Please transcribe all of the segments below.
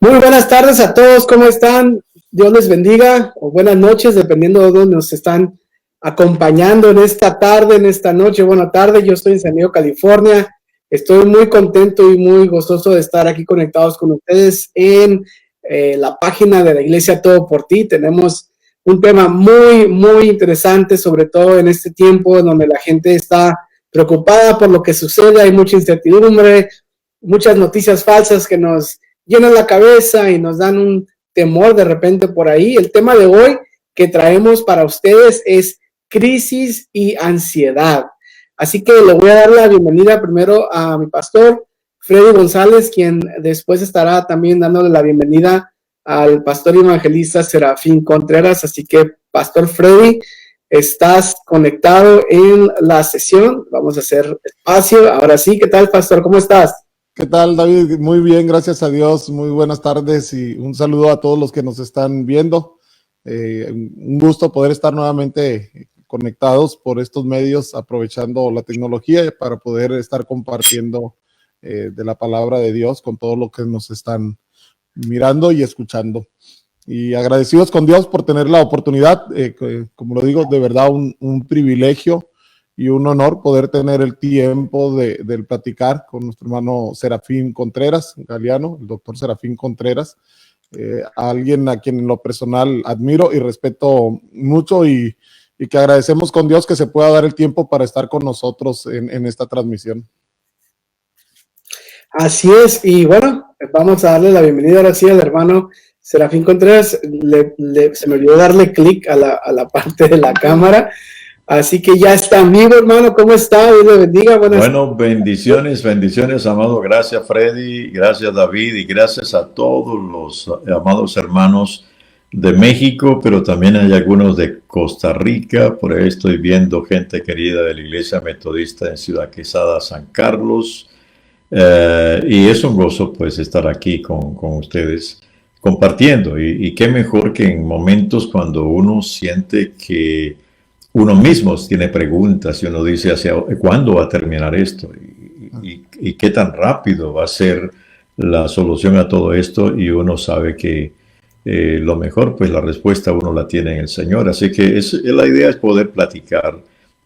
Muy buenas tardes a todos, ¿cómo están? Dios les bendiga, o buenas noches, dependiendo de dónde nos están acompañando en esta tarde, en esta noche. Buena tarde, yo estoy en San Diego, California. Estoy muy contento y muy gozoso de estar aquí conectados con ustedes en la página de la Iglesia Todo por Ti. Tenemos un tema muy interesante, sobre todo en este tiempo en donde la gente está preocupada por lo que sucede, hay mucha incertidumbre, muchas noticias falsas que nos llenan la cabeza y nos dan un temor de repente por ahí. El tema de hoy que traemos para ustedes es crisis y ansiedad. Así que le voy a dar la bienvenida primero a mi pastor, Freddy González, quien después estará también dándole la bienvenida al pastor evangelista Serafín Contreras. Así que, pastor Freddy, estás conectado en la sesión. Vamos a hacer espacio. Ahora sí, ¿qué tal, pastor? ¿Cómo estás? ¿Qué tal, David? Muy bien, gracias a Dios. Muy buenas tardes y un saludo a todos los que nos están viendo. Un gusto poder estar nuevamente conectados por estos medios, aprovechando la tecnología para poder estar compartiendo de la palabra de Dios con todos los que nos están mirando y escuchando. Y agradecidos con Dios por tener la oportunidad, como lo digo, de verdad un privilegio y un honor poder tener el tiempo de platicar con nuestro hermano Serafín Contreras, Galeano, el doctor Serafín Contreras, alguien a quien en lo personal admiro y respeto mucho y que agradecemos con Dios que se pueda dar el tiempo para estar con nosotros en esta transmisión. Así es, y bueno, vamos a darle la bienvenida ahora sí al hermano Serafín Contreras. Se me olvidó darle clic a la parte de la cámara. Así que ya está en vivo, hermano. ¿Cómo está? Dios le bendiga. Bueno, bendiciones, amado. Gracias, Freddy. Gracias, David. Y gracias a todos los amados hermanos de México, pero también hay algunos de Costa Rica. Por ahí estoy viendo gente querida de la Iglesia Metodista en Ciudad Quesada, San Carlos. Y es un gozo, pues, estar aquí con ustedes compartiendo. Y qué mejor que en momentos cuando uno siente que uno mismo tiene preguntas y uno dice hacia cuándo va a terminar esto y qué tan rápido va a ser la solución a todo esto, y uno sabe que lo mejor, pues la respuesta uno la tiene en el Señor. Así que la idea es poder platicar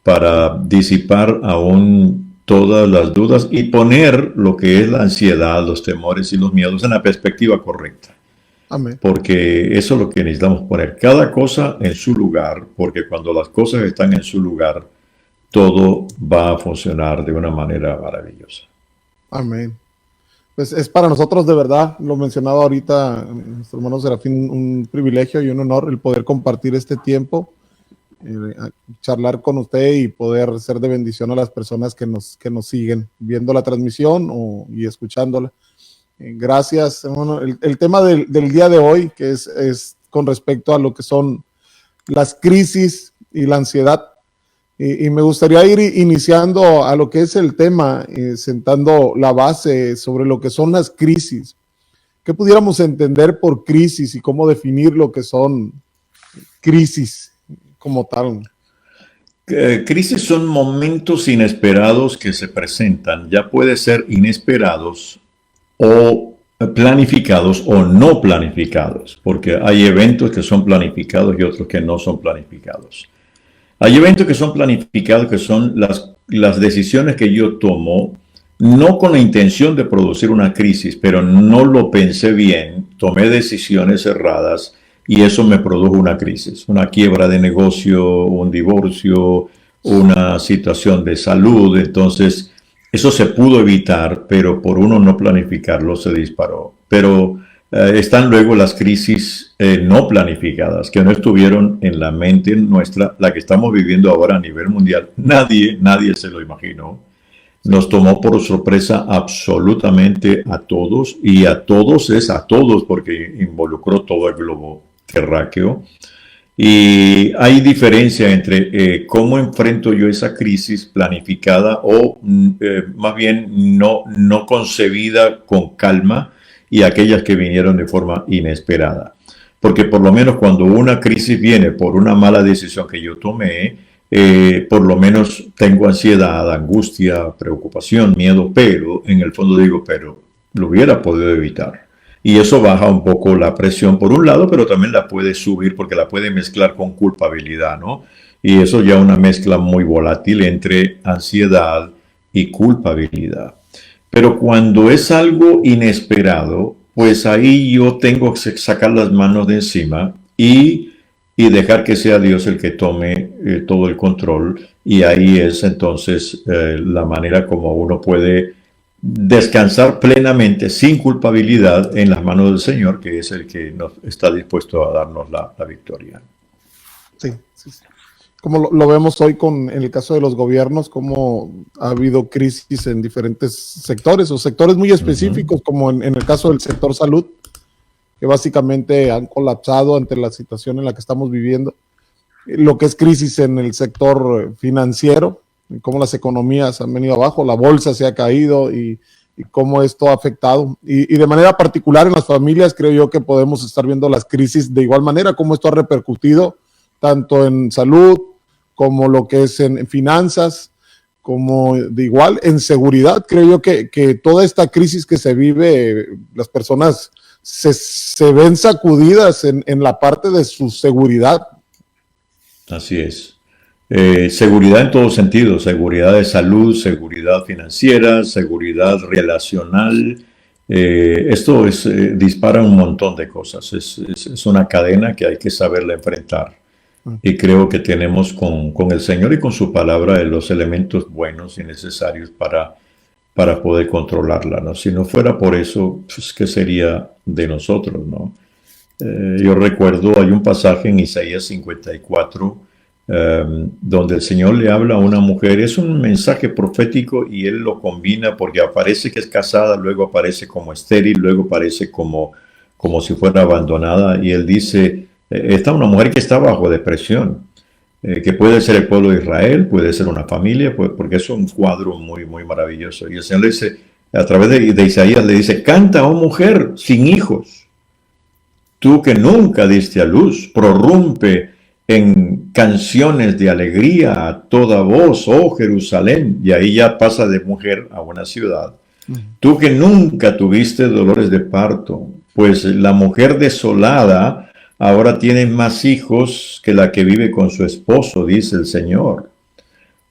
para disipar aún todas las dudas y poner lo que es la ansiedad, los temores y los miedos en la perspectiva correcta. Amén. Porque eso es lo que necesitamos poner, cada cosa en su lugar, porque cuando las cosas están en su lugar, todo va a funcionar de una manera maravillosa. Amén. Pues es para nosotros de verdad, lo mencionaba ahorita nuestro hermano Serafín, un privilegio y un honor el poder compartir este tiempo, charlar con usted y poder ser de bendición a las personas que nos siguen viendo la transmisión y escuchándola. Gracias. Bueno, el tema del día de hoy, que es con respecto a lo que son las crisis y la ansiedad, y me gustaría ir iniciando a lo que es el tema, sentando la base sobre lo que son las crisis. ¿Qué pudiéramos entender por crisis y cómo definir lo que son crisis como tal? Crisis son momentos inesperados que se presentan, ya puede ser inesperados o planificados o no planificados, porque hay eventos que son planificados y otros que no son planificados. Hay eventos que son planificados, que son las decisiones que yo tomo, no con la intención de producir una crisis, pero no lo pensé bien, tomé decisiones erradas y eso me produjo una crisis, una quiebra de negocio, un divorcio, una situación de salud. Entonces, eso se pudo evitar, pero por uno no planificarlo se disparó. Pero están luego las crisis no planificadas, que no estuvieron en la mente nuestra, la que estamos viviendo ahora a nivel mundial. Nadie se lo imaginó. Nos tomó por sorpresa absolutamente a todos, y a todos es a todos porque involucró todo el globo terráqueo. Y hay diferencia entre cómo enfrento yo esa crisis planificada o más bien no concebida con calma, y aquellas que vinieron de forma inesperada. Porque por lo menos cuando una crisis viene por una mala decisión que yo tomé, por lo menos tengo ansiedad, angustia, preocupación, miedo, pero en el fondo digo, pero lo hubiera podido evitar. y eso baja un poco la presión por un lado, pero también la puede subir porque la puede mezclar con culpabilidad, ¿no? Y eso ya una mezcla muy volátil entre ansiedad y culpabilidad. Pero cuando es algo inesperado, pues ahí yo tengo que sacar las manos de encima y dejar que sea Dios el que tome todo el control. Y ahí es entonces la manera como uno puede descansar plenamente, sin culpabilidad, en las manos del Señor, que es el que nos está dispuesto a darnos la victoria. Sí, sí, sí. Como lo vemos hoy en el caso de los gobiernos, como ha habido crisis en diferentes sectores o sectores muy específicos, como en el caso del sector salud, que básicamente han colapsado ante la situación en la que estamos viviendo. Lo que es crisis en el sector financiero, cómo las economías han venido abajo, la bolsa se ha caído y cómo esto ha afectado. Y de manera particular en las familias, creo yo que podemos estar viendo las crisis de igual manera, cómo esto ha repercutido tanto en salud como lo que es en finanzas, como de igual en seguridad. Creo yo que toda esta crisis que se vive, las personas se ven sacudidas en la parte de su seguridad. Así es. Seguridad en todos sentidos, seguridad de salud, seguridad financiera, seguridad relacional. Esto dispara un montón de cosas. Es una cadena que hay que saberla enfrentar. Y creo que tenemos con el Señor y con su palabra los elementos buenos y necesarios para poder controlarla, ¿no? Si no fuera por eso, pues, ¿qué sería de nosotros, no? Yo recuerdo, hay un pasaje en Isaías 54, donde el Señor le habla a una mujer. Es un mensaje profético y él lo combina porque aparece que es casada, luego aparece como estéril, luego aparece como si fuera abandonada, y él dice, está una mujer que está bajo depresión, que puede ser el pueblo de Israel, puede ser una familia, porque es un cuadro muy, muy maravilloso. Y el Señor le dice, a través de Isaías le dice, canta, oh mujer sin hijos, tú que nunca diste a luz, prorrumpe en canciones de alegría a toda voz, oh Jerusalén. Y ahí ya pasa de mujer a una ciudad. Tú que nunca tuviste dolores de parto, pues la mujer desolada ahora tiene más hijos que la que vive con su esposo, dice el Señor.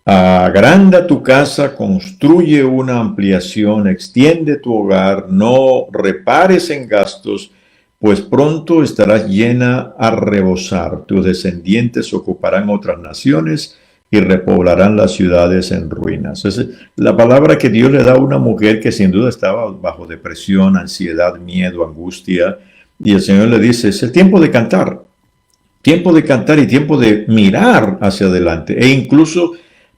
Agranda tu casa, construye una ampliación, extiende tu hogar, no repares en gastos, pues pronto estarás llena a rebosar. Tus descendientes ocuparán otras naciones y repoblarán las ciudades en ruinas. Es la palabra que Dios le da a una mujer que sin duda estaba bajo depresión, ansiedad, miedo, angustia. Y el Señor le dice, es el tiempo de cantar y tiempo de mirar hacia adelante e incluso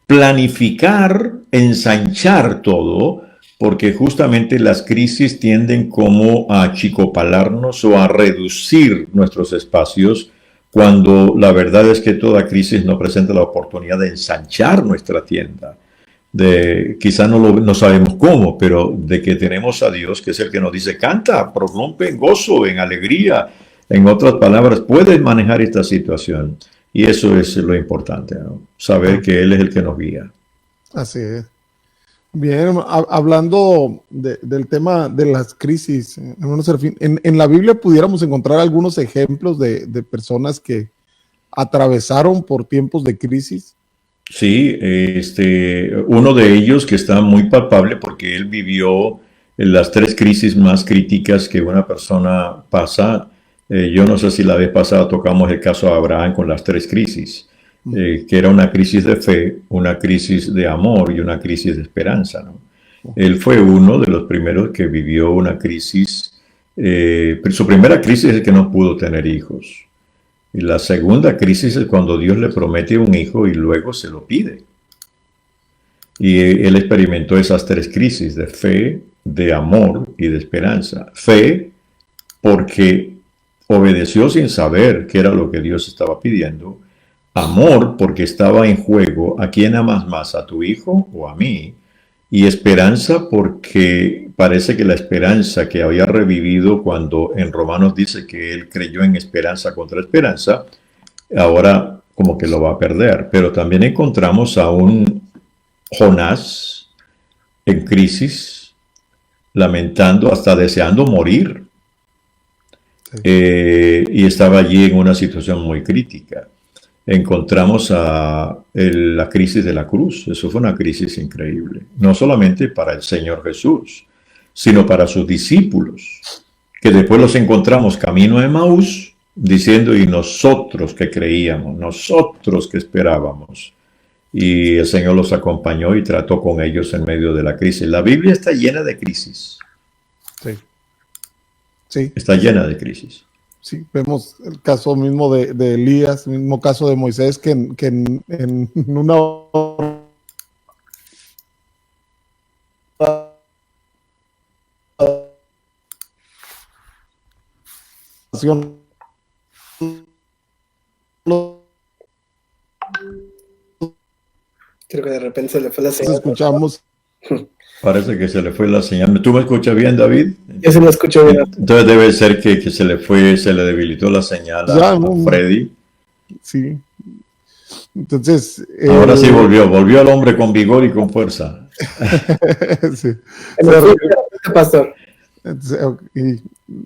planificar, ensanchar todo, porque justamente las crisis tienden como a achicopalarnos o a reducir nuestros espacios, cuando la verdad es que toda crisis nos presenta la oportunidad de ensanchar nuestra tienda. Quizá no sabemos cómo, pero de que tenemos a Dios, que es el que nos dice, canta, prorrumpe en gozo, en alegría. En otras palabras, puedes manejar esta situación. Y eso es lo importante, ¿no? Saber que Él es el que nos guía. Así es. Bien, hablando del tema de las crisis, en la Biblia pudiéramos encontrar algunos ejemplos de personas que atravesaron por tiempos de crisis. Sí, uno de ellos que está muy palpable porque él vivió las 3 crisis más críticas que una persona pasa. Yo no sé si la vez pasada tocamos el caso de Abraham con las 3 crisis, que era una crisis de fe, una crisis de amor y una crisis de esperanza, ¿no? Él fue uno de los primeros que vivió una crisis. Su primera crisis es que no pudo tener hijos. Y la segunda crisis es cuando Dios le promete un hijo y luego se lo pide. Y él experimentó esas 3 crisis de fe, de amor y de esperanza. Fe, porque obedeció sin saber qué era lo que Dios estaba pidiendo. Amor, porque estaba en juego a quién amas más, a tu hijo o a mí. Y esperanza, porque parece que la esperanza que había revivido cuando en Romanos dice que él creyó en esperanza contra esperanza, ahora como que lo va a perder. Pero también encontramos a un Jonás en crisis, lamentando, hasta deseando morir. Sí. Y estaba allí en una situación muy crítica. Encontramos la crisis de la cruz. Eso fue una crisis increíble, no solamente para el Señor Jesús, sino para sus discípulos, que después los encontramos camino a Emaús, diciendo, y nosotros que creíamos, nosotros que esperábamos. Y el Señor los acompañó y trató con ellos en medio de la crisis. La Biblia está llena de crisis. Sí. Sí. Está llena de crisis. Sí, vemos el caso mismo de Elías, el mismo caso de Moisés, que en una oración Creo que de repente se le fue la señal. escuchamos. Parece que se le fue la señal. ¿Tú me escuchas bien, David? Yo sí lo escucho bien. Entonces debe ser que se le debilitó la señal a Freddy. Sí. Entonces. Ahora sí volvió el hombre con vigor y con fuerza. Sí. Pastor. Y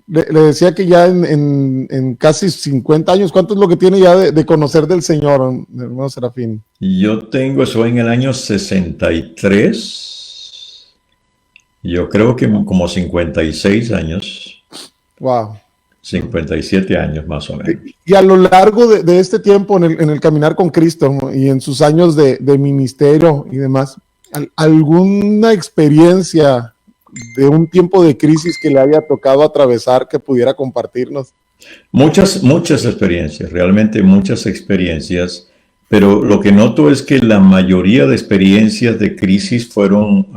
le decía que ya en casi 50 años, ¿cuánto es lo que tiene ya de conocer del Señor, hermano Serafín? Yo tengo eso en el año 63. Yo creo que como 56 años. Wow. 57 años más o menos. Y a lo largo de este tiempo en el caminar con Cristo, ¿no? Y en sus años de ministerio y demás, ¿alguna experiencia de un tiempo de crisis que le haya tocado atravesar que pudiera compartirnos? Muchas experiencias, realmente muchas experiencias, pero lo que noto es que la mayoría de experiencias de crisis fueron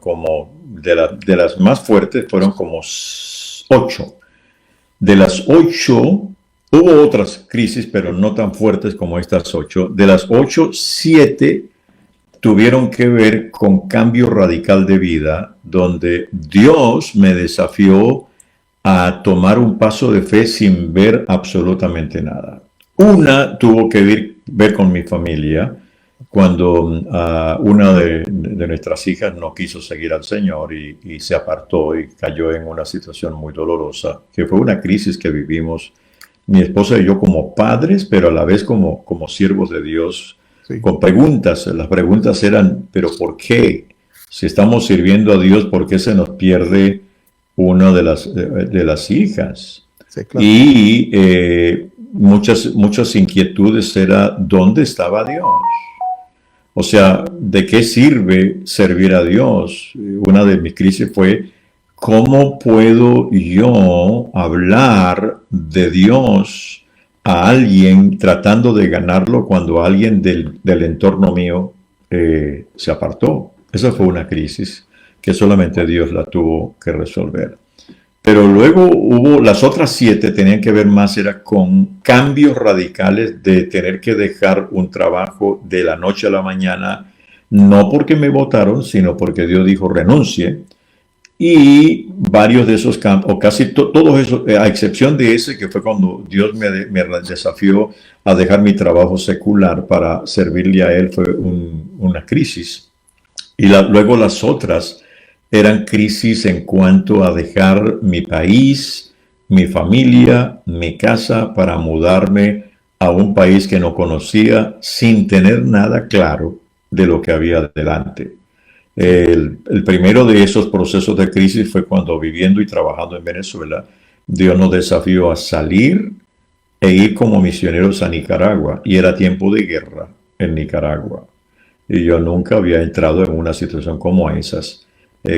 como de las más fuertes, fueron como 8. De las 8, hubo otras crisis, pero no tan fuertes como estas 8. De las 8, 7 tuvieron que ver con cambio radical de vida, donde Dios me desafió a tomar un paso de fe sin ver absolutamente nada. Una tuvo que ver con mi familia, cuando una de nuestras hijas no quiso seguir al Señor y se apartó y cayó en una situación muy dolorosa, que fue una crisis que vivimos mi esposa y yo como padres, pero a la vez como siervos de Dios, sí, con preguntas. Las preguntas eran, ¿pero por qué? Si estamos sirviendo a Dios, ¿por qué se nos pierde una de las hijas? Sí, claro. Y muchas inquietudes era, ¿dónde estaba Dios? O sea, ¿de qué sirve servir a Dios? Una de mis crisis fue, ¿cómo puedo yo hablar de Dios a alguien tratando de ganarlo cuando alguien del entorno mío se apartó? Esa fue una crisis que solamente Dios la tuvo que resolver. Pero luego hubo, las otras 7 tenían que ver más, era con cambios radicales de tener que dejar un trabajo de la noche a la mañana, no porque me votaron, sino porque Dios dijo renuncie. Y varios de esos cambios, o casi todos esos, a excepción de ese que fue cuando Dios me desafió a dejar mi trabajo secular para servirle a Él, fue una crisis. Y luego las otras eran crisis en cuanto a dejar mi país, mi familia, mi casa para mudarme a un país que no conocía sin tener nada claro de lo que había delante. El primero de esos procesos de crisis fue cuando, viviendo y trabajando en Venezuela, Dios nos desafió a salir e ir como misioneros a Nicaragua, y era tiempo de guerra en Nicaragua. Y yo nunca había entrado en una situación como esas.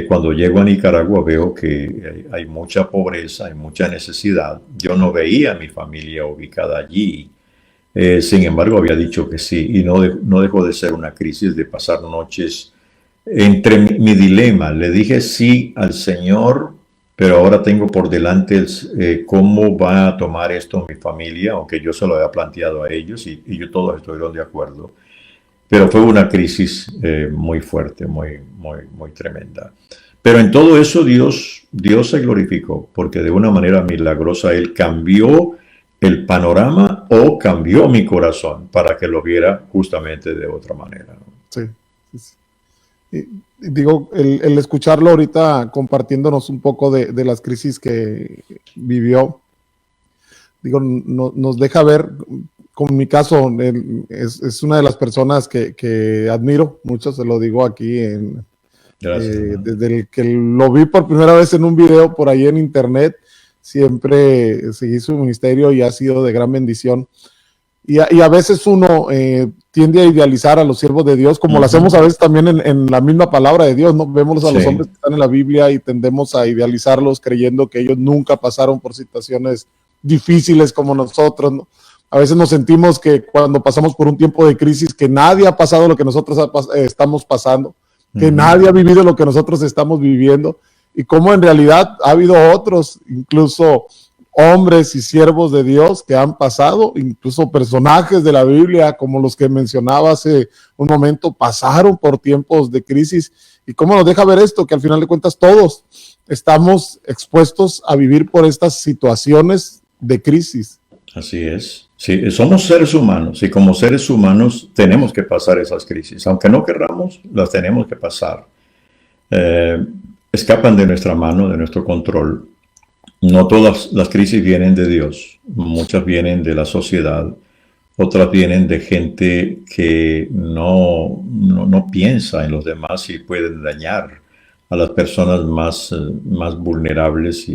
Cuando llego a Nicaragua veo que hay mucha pobreza, hay mucha necesidad. Yo no veía a mi familia ubicada allí. Sin embargo, había dicho que sí, y no dejó de ser una crisis de pasar noches entre mi dilema. Le dije sí al Señor, pero ahora tengo por delante cómo va a tomar esto mi familia, aunque yo se lo había planteado a ellos y yo todos estuvieron de acuerdo. Pero fue una crisis muy fuerte, muy tremenda. Pero en todo eso Dios se glorificó, porque de una manera milagrosa Él cambió el panorama o cambió mi corazón para que lo viera justamente de otra manera. Sí. Y digo, el escucharlo ahorita compartiéndonos un poco de las crisis que vivió, nos deja ver, con mi caso, es una de las personas que admiro mucho, se lo digo aquí, desde el que lo vi por primera vez en un video por ahí en internet, siempre seguí su ministerio y ha sido de gran bendición. Y a veces uno tiende a idealizar a los siervos de Dios, como lo hacemos a veces también en la misma palabra de Dios, ¿no? Vemos a los hombres que están en la Biblia y tendemos a idealizarlos creyendo que ellos nunca pasaron por situaciones difíciles como nosotros, ¿no? A veces nos sentimos que cuando pasamos por un tiempo de crisis, que nadie ha pasado lo que nosotros estamos pasando, que nadie ha vivido lo que nosotros estamos viviendo, y cómo en realidad ha habido otros, incluso hombres y siervos de Dios que han pasado, incluso personajes de la Biblia, como los que mencionaba hace un momento, pasaron por tiempos de crisis. Y cómo nos deja ver esto, que al final de cuentas todos estamos expuestos a vivir por estas situaciones de crisis. Así es. Sí, somos seres humanos y como seres humanos tenemos que pasar esas crisis. Aunque no querramos, las tenemos que pasar. Escapan de nuestra mano, de nuestro control. No todas las crisis vienen de Dios. Muchas vienen de la sociedad. Otras vienen de gente que no piensa en los demás y pueden dañar a las personas más vulnerables.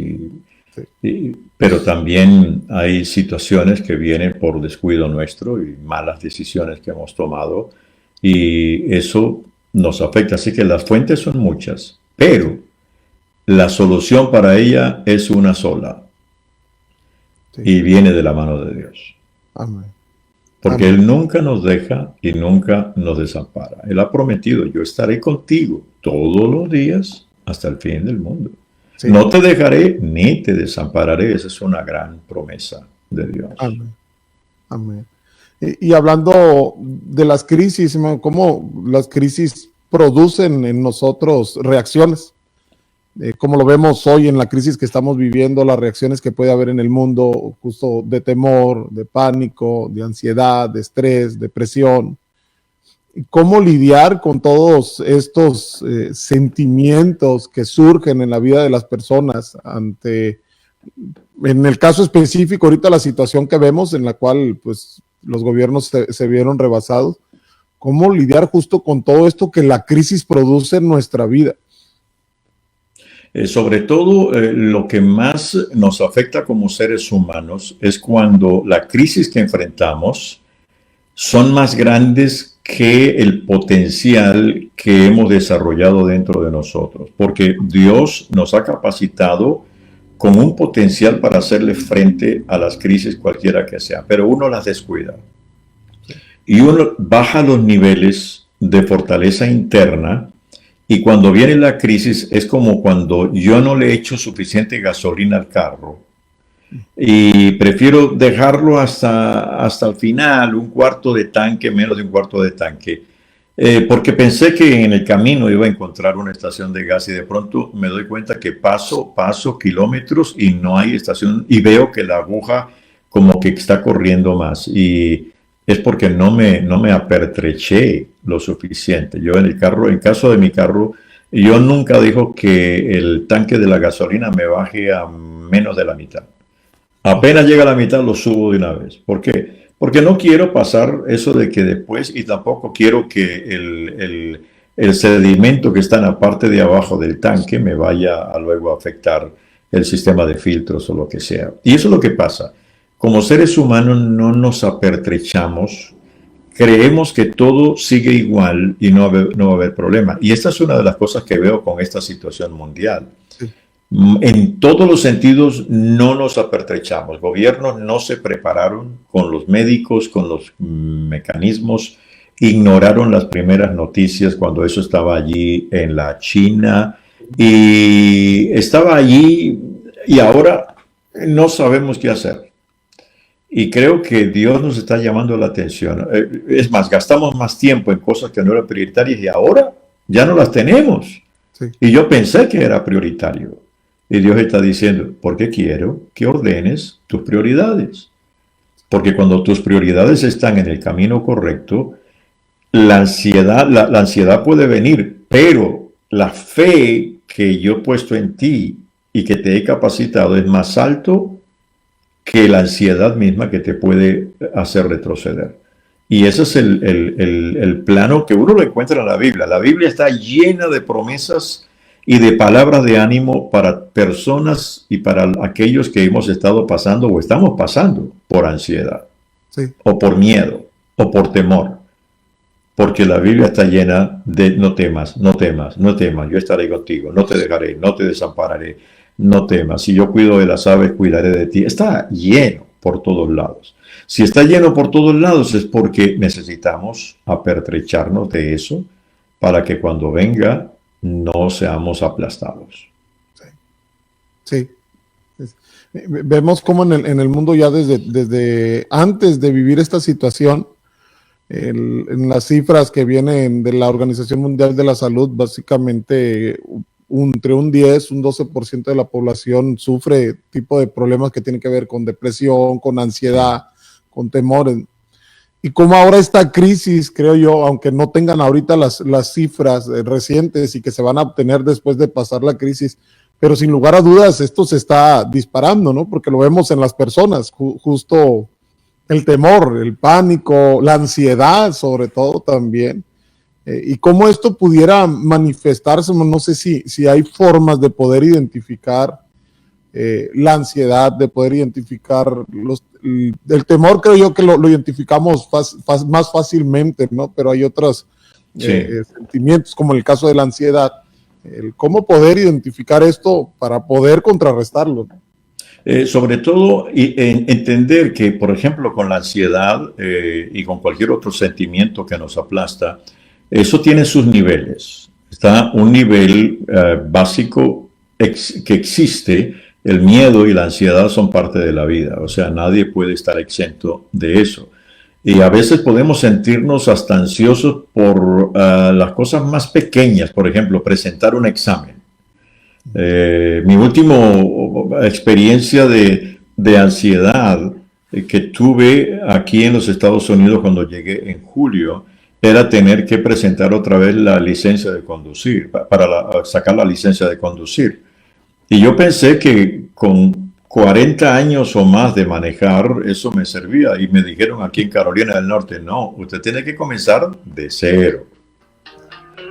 Pero también hay situaciones que vienen por descuido nuestro y malas decisiones que hemos tomado. Y eso nos afecta. Así que las fuentes son muchas. Pero la solución para ella es una sola. Sí. Y viene de la mano de Dios. Amén. Porque Él nunca nos deja y nunca nos desampara. Él ha prometido, yo estaré contigo todos los días hasta el fin del mundo. Sí. No te dejaré ni te desampararé. Esa es una gran promesa de Dios. Amén. Amén. Y hablando de las crisis, cómo las crisis producen en nosotros reacciones. Como lo vemos hoy en la crisis que estamos viviendo, las reacciones que puede haber en el mundo, justo de temor, de pánico, de ansiedad, de estrés, depresión. ¿Cómo lidiar con todos estos sentimientos que surgen en la vida de las personas ante, en el caso específico, ahorita la situación que vemos en la cual pues, los gobiernos se vieron rebasados? ¿Cómo lidiar justo con todo esto que la crisis produce en nuestra vida? Sobre todo, lo que más nos afecta como seres humanos es cuando la crisis que enfrentamos son más grandes que el potencial que hemos desarrollado dentro de nosotros. Porque Dios nos ha capacitado con un potencial para hacerle frente a las crisis cualquiera que sea, pero uno las descuida. Y uno baja los niveles de fortaleza interna. Y cuando viene la crisis es como cuando yo no le echo suficiente gasolina al carro y prefiero dejarlo hasta el final, un cuarto de tanque, menos de un cuarto de tanque, porque pensé que en el camino iba a encontrar una estación de gas y de pronto me doy cuenta que paso kilómetros y no hay estación y veo que la aguja como que está corriendo más y es porque no me apertreché lo suficiente. Yo en caso de mi carro, yo nunca dejo que el tanque de la gasolina me baje a menos de la mitad. Apenas llega a la mitad lo subo de una vez. ¿Por qué? Porque no quiero pasar eso de que después, y tampoco quiero que el sedimento que está en la parte de abajo del tanque me vaya a luego a afectar el sistema de filtros o lo que sea. Y eso es lo que pasa. Como seres humanos no nos apertrechamos, creemos que todo sigue igual y no va a haber problema. Y esta es una de las cosas que veo con esta situación mundial. Sí. En todos los sentidos no nos apertrechamos. Gobiernos no se prepararon con los médicos, con los mecanismos, ignoraron las primeras noticias cuando eso estaba allí en la China y estaba allí y ahora no sabemos qué hacer. Y creo que Dios nos está llamando la atención. Es más, gastamos más tiempo en cosas que no eran prioritarias y ahora ya no las tenemos. Sí. Y yo pensé que era prioritario. Y Dios está diciendo, porque quiero que ordenes tus prioridades. Porque cuando tus prioridades están en el camino correcto, la ansiedad puede venir, pero la fe que yo he puesto en ti y que te he capacitado es más alto que la ansiedad misma que te puede hacer retroceder. Y ese es el plano que uno lo encuentra en la Biblia. La Biblia está llena de promesas y de palabras de ánimo para personas y para aquellos que hemos estado pasando o estamos pasando por ansiedad, Sí. o por miedo, o por temor. Porque la Biblia está llena de no temas, no temas, no temas, yo estaré contigo, no te dejaré, no te desampararé, no temas. Si yo cuido de las aves, cuidaré de ti. Está lleno por todos lados. Si está lleno por todos lados es porque necesitamos apertrecharnos de eso para que cuando venga no seamos aplastados. Sí. Vemos cómo en el mundo ya desde antes de vivir esta situación, en las cifras que vienen de la Organización Mundial de la Salud, básicamente entre un 10, un 12% de la población sufre tipo de problemas que tienen que ver con depresión, con ansiedad, con temores. Y como ahora esta crisis, creo yo, aunque no tengan ahorita las cifras recientes y que se van a obtener después de pasar la crisis, pero sin lugar a dudas esto se está disparando, ¿no? Porque lo vemos en las personas, justo el temor, el pánico, la ansiedad sobre todo también. Y cómo esto pudiera manifestarse, no sé si hay formas de poder identificar la ansiedad, de poder identificar el temor. Creo yo que lo identificamos más fácilmente, ¿no? Pero hay otros sentimientos, como en el caso de la ansiedad. ¿Cómo poder identificar esto para poder contrarrestarlo? Sobre todo entender que, por ejemplo, con la ansiedad y con cualquier otro sentimiento que nos aplasta, eso tiene sus niveles. Está un nivel básico que existe. El miedo y la ansiedad son parte de la vida. O sea, nadie puede estar exento de eso. Y a veces podemos sentirnos hasta ansiosos por las cosas más pequeñas. Por ejemplo, presentar un examen. Mi última experiencia de ansiedad que tuve aquí en los Estados Unidos cuando llegué en julio era tener que presentar otra vez la licencia de conducir, para sacar la licencia de conducir. Y yo pensé que con 40 años o más de manejar eso me servía. Y me dijeron aquí en Carolina del Norte, no, usted tiene que comenzar de cero.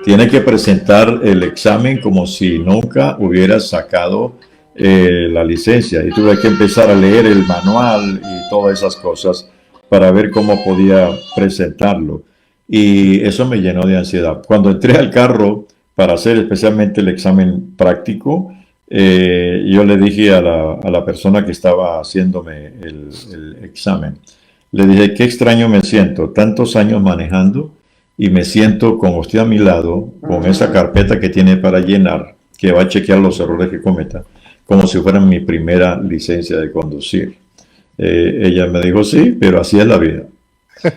Tiene que presentar el examen como si nunca hubiera sacado la licencia. Y tuve que empezar a leer el manual y todas esas cosas para ver cómo podía presentarlo. Y eso me llenó de ansiedad. Cuando entré al carro para hacer especialmente el examen práctico, yo le dije a la persona que estaba haciéndome el examen, le dije, qué extraño me siento, tantos años manejando, y me siento con usted a mi lado, con esa carpeta que tiene para llenar, que va a chequear los errores que cometa, como si fuera mi primera licencia de conducir. Ella me dijo, sí, pero así es la vida.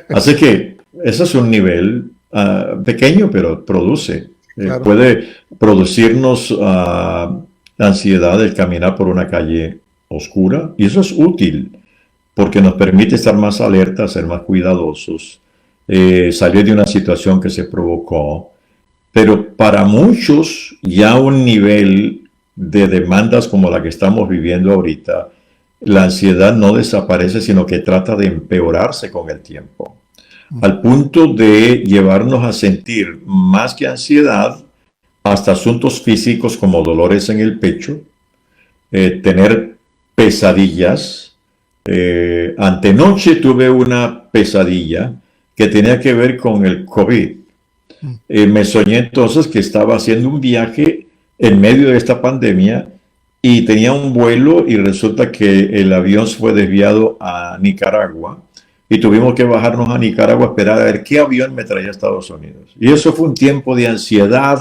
Así que ese es un nivel pequeño, pero produce. Claro. Puede producirnos ansiedad el caminar por una calle oscura, y eso es útil, porque nos permite estar más alertas, ser más cuidadosos, salir de una situación que se provocó, pero para muchos ya un nivel de demandas como la que estamos viviendo ahorita, la ansiedad no desaparece, sino que trata de empeorarse con el tiempo, al punto de llevarnos a sentir más que ansiedad, hasta asuntos físicos como dolores en el pecho, tener pesadillas. Antenoche tuve una pesadilla que tenía que ver con el COVID. Me soñé entonces que estaba haciendo un viaje en medio de esta pandemia y tenía un vuelo y resulta que el avión fue desviado a Nicaragua y tuvimos que bajarnos a Nicaragua a esperar a ver qué avión me traía a Estados Unidos. Y eso fue un tiempo de ansiedad.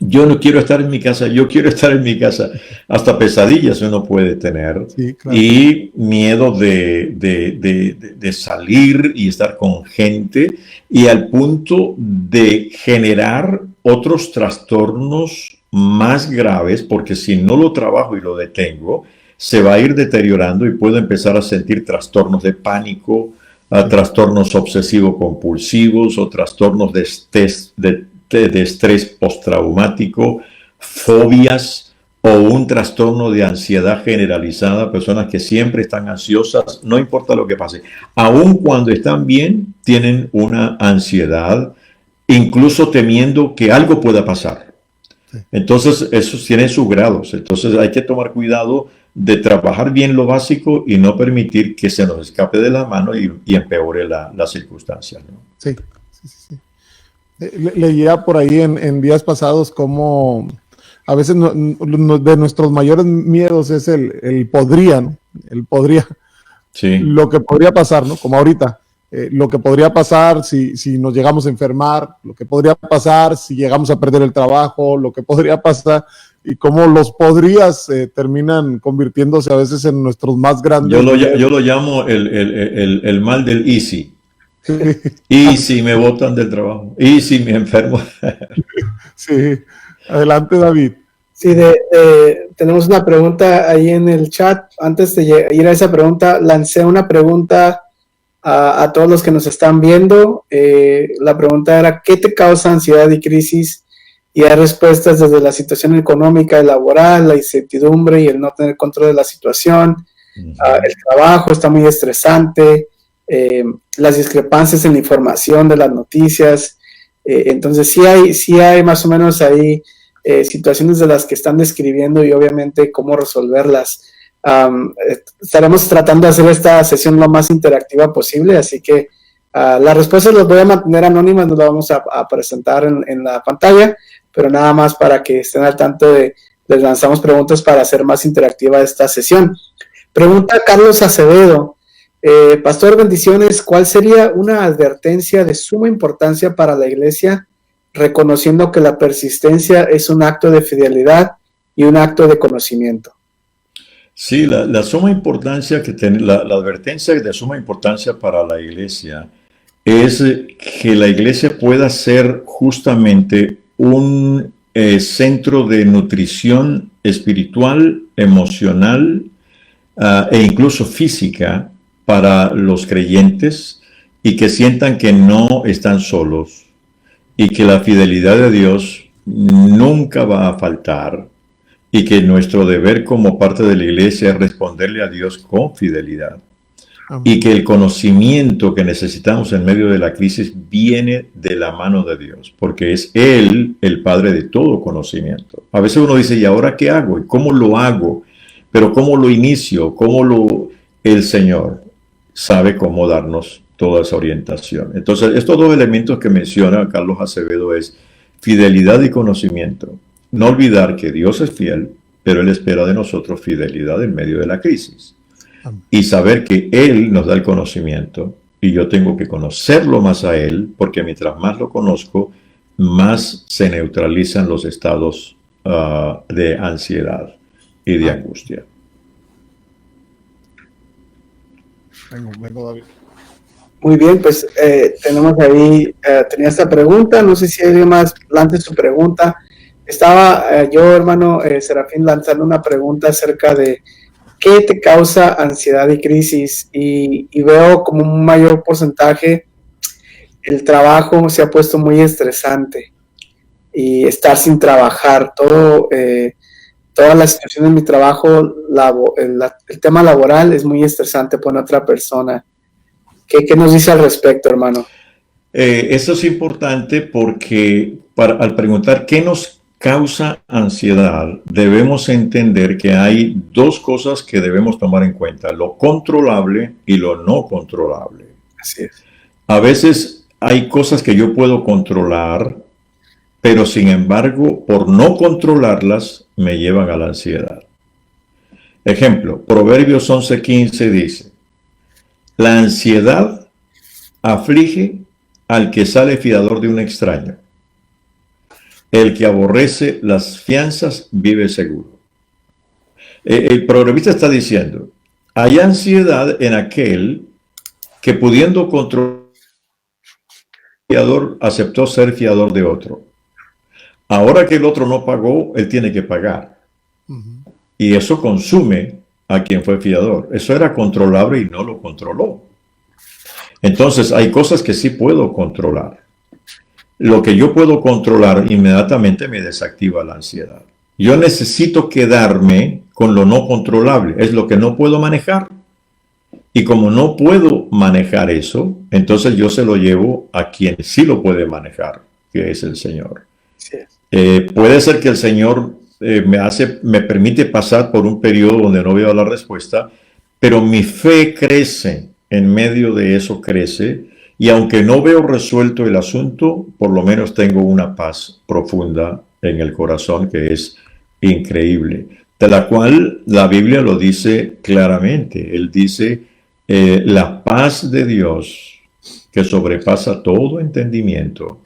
Yo no quiero estar en mi casa, yo quiero estar en mi casa. Hasta pesadillas uno puede tener. Sí, claro. Y miedo de salir y estar con gente, y al punto de generar otros trastornos más graves, porque si no lo trabajo y lo detengo, se va a ir deteriorando y puedo empezar a sentir trastornos de pánico, trastornos obsesivo-compulsivos o trastornos de estrés postraumático, fobias, o un trastorno de ansiedad generalizada, personas que siempre están ansiosas, no importa lo que pase. Aun cuando están bien, tienen una ansiedad, incluso temiendo que algo pueda pasar. Entonces, esos tienen sus grados. Entonces, hay que tomar cuidado de trabajar bien lo básico y no permitir que se nos escape de la mano y empeore la circunstancia, ¿no? Sí, sí, sí. Leía por ahí en días pasados cómo a veces de nuestros mayores miedos es el podría, ¿no? El podría. Sí. Lo que podría pasar, ¿no? Como ahorita. Lo que podría pasar si nos llegamos a enfermar, lo que podría pasar si llegamos a perder el trabajo, lo que podría pasar, y cómo los podrías terminan convirtiéndose a veces en nuestros más grandes. Yo lo llamo el mal del easy. Y si me botan del trabajo, y si me enfermo. Sí, adelante, David. Sí, tenemos una pregunta ahí en el chat. Antes de ir a esa pregunta, lancé una pregunta a todos los que nos están viendo. La pregunta era, ¿qué te causa ansiedad y crisis? Y hay respuestas desde la situación económica y laboral, la incertidumbre y el no tener control de la situación. El trabajo está muy estresante, las discrepancias en la información de las noticias. Entonces sí hay más o menos ahí situaciones de las que están describiendo y obviamente cómo resolverlas. Estaremos tratando de hacer esta sesión lo más interactiva posible, así que las respuestas las voy a mantener anónimas, no las vamos a presentar en la pantalla, pero nada más para que estén al tanto les lanzamos preguntas para hacer más interactiva esta sesión. Pregunta Carlos Acevedo. Pastor, bendiciones. ¿Cuál sería una advertencia de suma importancia para la iglesia, reconociendo que la persistencia es un acto de fidelidad y un acto de conocimiento? Sí, la suma importancia que tiene, la advertencia de suma importancia para la iglesia es que la iglesia pueda ser justamente un centro de nutrición espiritual, emocional e incluso física para los creyentes, y que sientan que no están solos y que la fidelidad de Dios nunca va a faltar, y que nuestro deber como parte de la iglesia es responderle a Dios con fidelidad. Y que el conocimiento que necesitamos en medio de la crisis viene de la mano de Dios, porque es Él el Padre de todo conocimiento. A veces uno dice, ¿y ahora qué hago? ¿Y cómo lo hago? Pero ¿cómo lo inicio? El Señor sabe cómo darnos toda esa orientación. Entonces, estos dos elementos que menciona Carlos Acevedo es fidelidad y conocimiento. No olvidar que Dios es fiel, pero Él espera de nosotros fidelidad en medio de la crisis. Y saber que Él nos da el conocimiento y yo tengo que conocerlo más a Él, porque mientras más lo conozco, más se neutralizan los estados de ansiedad y de angustia. Vengo, David. Muy bien, pues tenemos ahí, tenía esta pregunta, no sé si alguien más lance su pregunta. Estaba yo, hermano Serafín, lanzando una pregunta acerca de ¿qué te causa ansiedad y crisis? Y veo como un mayor porcentaje, el trabajo se ha puesto muy estresante y estar sin trabajar, toda la situación en mi trabajo, el tema laboral es muy estresante para otra persona. ¿Qué nos dice al respecto, hermano? Eso es importante porque al preguntar qué nos causa ansiedad, debemos entender que hay dos cosas que debemos tomar en cuenta: lo controlable y lo no controlable. Así es. A veces hay cosas que yo puedo controlar, pero sin embargo, por no controlarlas, me llevan a la ansiedad. Ejemplo, Proverbios 11:15 dice: la ansiedad aflige al que sale fiador de un extraño. El que aborrece las fianzas vive seguro. El proverbista está diciendo, hay ansiedad en aquel que, pudiendo controlar fiador, aceptó ser fiador de otro. Ahora que el otro no pagó, él tiene que pagar. Y eso consume a quien fue fiador. Eso era controlable y no lo controló. Entonces hay cosas que sí puedo controlar. Lo que yo puedo controlar inmediatamente me desactiva la ansiedad. Yo necesito quedarme con lo no controlable, es lo que no puedo manejar. Y como no puedo manejar eso, entonces yo se lo llevo a quien sí lo puede manejar, que es el Señor. Sí. Puede ser que el Señor me permite pasar por un periodo donde no veo la respuesta, pero mi fe crece, en medio de eso crece, y aunque no veo resuelto el asunto, por lo menos tengo una paz profunda en el corazón que es increíble, de la cual la Biblia lo dice claramente. Él dice, la paz de Dios, que sobrepasa todo entendimiento,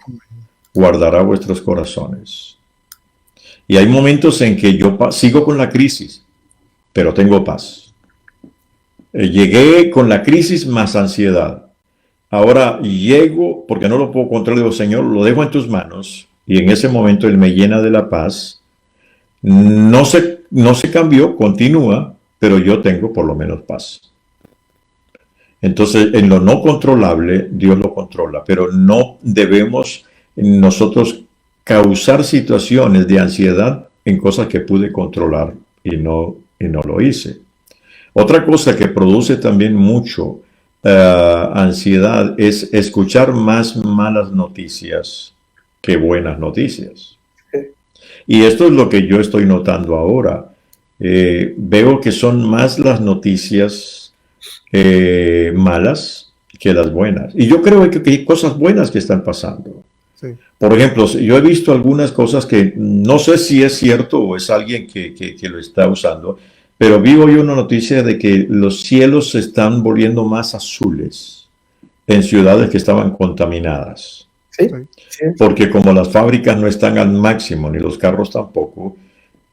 guardará vuestros corazones. Y hay momentos en que yo sigo con la crisis, pero tengo paz. Llegué con la crisis más ansiedad. Ahora llego, porque no lo puedo controlar, digo, Señor, lo dejo en tus manos. Y en ese momento Él me llena de la paz. No se cambió, continúa, pero yo tengo por lo menos paz. Entonces, en lo no controlable, Dios lo controla, pero no debemos nosotros causar situaciones de ansiedad en cosas que pude controlar y no lo hice. Otra cosa que produce también mucho ansiedad es escuchar más malas noticias que buenas noticias. Y esto es lo que yo estoy notando ahora. Veo que son más las noticias malas que las buenas. Y yo creo que hay cosas buenas que están pasando. Sí. Por ejemplo, yo he visto algunas cosas que no sé si es cierto o es alguien que lo está usando, pero vi hoy una noticia de que los cielos se están volviendo más azules en ciudades que estaban contaminadas. Sí, Sí. sí. Porque como las fábricas no están al máximo, ni los carros tampoco,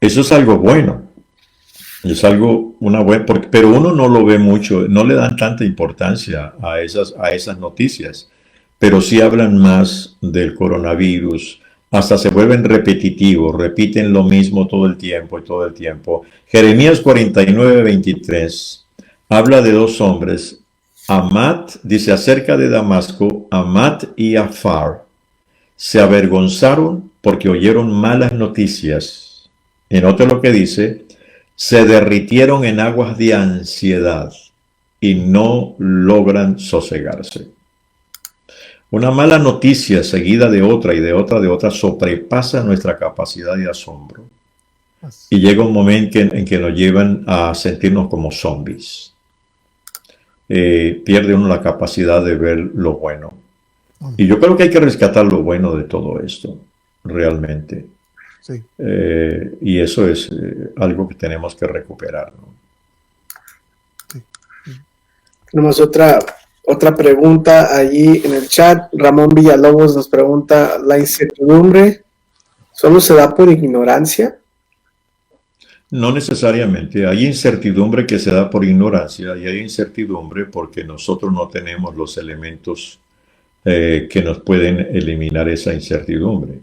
eso es algo bueno. Es algo, pero uno no lo ve mucho, no le dan tanta importancia a esas noticias, pero sí hablan más del coronavirus, hasta se vuelven repetitivos, repiten lo mismo todo el tiempo y todo el tiempo. Jeremías 49:23 habla de dos hombres, Amat, dice acerca de Damasco, Amat y Afar, se avergonzaron porque oyeron malas noticias. Y nota lo que dice, se derritieron en aguas de ansiedad y no logran sosegarse. Una mala noticia seguida de otra y de otra sobrepasa nuestra capacidad de asombro. Y llega un momento en que nos llevan a sentirnos como zombies. Pierde uno la capacidad de ver lo bueno. Y yo creo que hay que rescatar lo bueno de todo esto, realmente. Sí. Y eso es algo que tenemos que recuperar, ¿no? Tenemos otra pregunta allí en el chat. Ramón Villalobos nos pregunta, ¿la incertidumbre solo se da por ignorancia? No necesariamente. Hay incertidumbre que se da por ignorancia y hay incertidumbre porque nosotros no tenemos los elementos que nos pueden eliminar esa incertidumbre.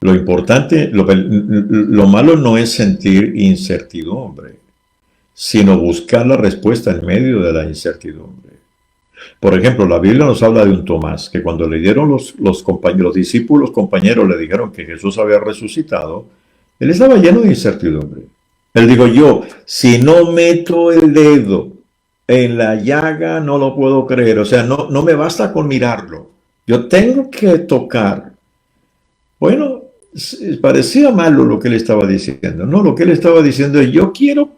Lo importante, lo malo no es sentir incertidumbre, sino buscar la respuesta en medio de la incertidumbre. Por ejemplo, la Biblia nos habla de un Tomás, que cuando le dieron los discípulos compañeros le dijeron que Jesús había resucitado, él estaba lleno de incertidumbre. Él dijo, yo, si no meto el dedo en la llaga, no lo puedo creer. O sea, no me basta con mirarlo. Yo tengo que tocar. Bueno, parecía malo lo que él estaba diciendo. No, lo que él estaba diciendo es, yo quiero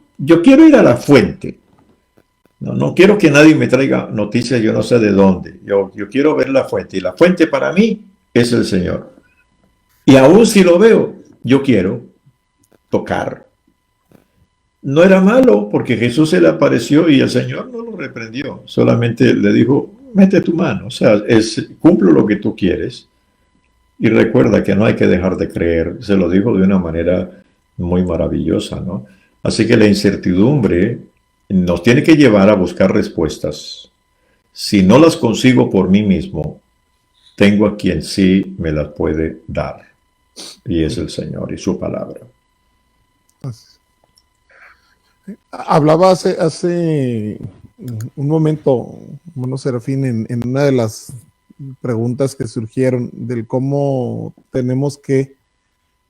ir a la fuente. No quiero que nadie me traiga noticias, yo no sé de dónde. Yo quiero ver la fuente. Y la fuente para mí es el Señor. Y aún si lo veo, yo quiero tocar. No era malo porque Jesús se le apareció y el Señor no lo reprendió. Solamente le dijo, mete tu mano. O sea, cumplo lo que tú quieres. Y recuerda que no hay que dejar de creer. Se lo dijo de una manera muy maravillosa, ¿no? Así que la incertidumbre nos tiene que llevar a buscar respuestas. Si no las consigo por mí mismo, tengo a quien sí me las puede dar. Y es el Señor y su palabra. Hablaba hace un momento, bueno, Serafín, en una de las preguntas que surgieron del cómo tenemos que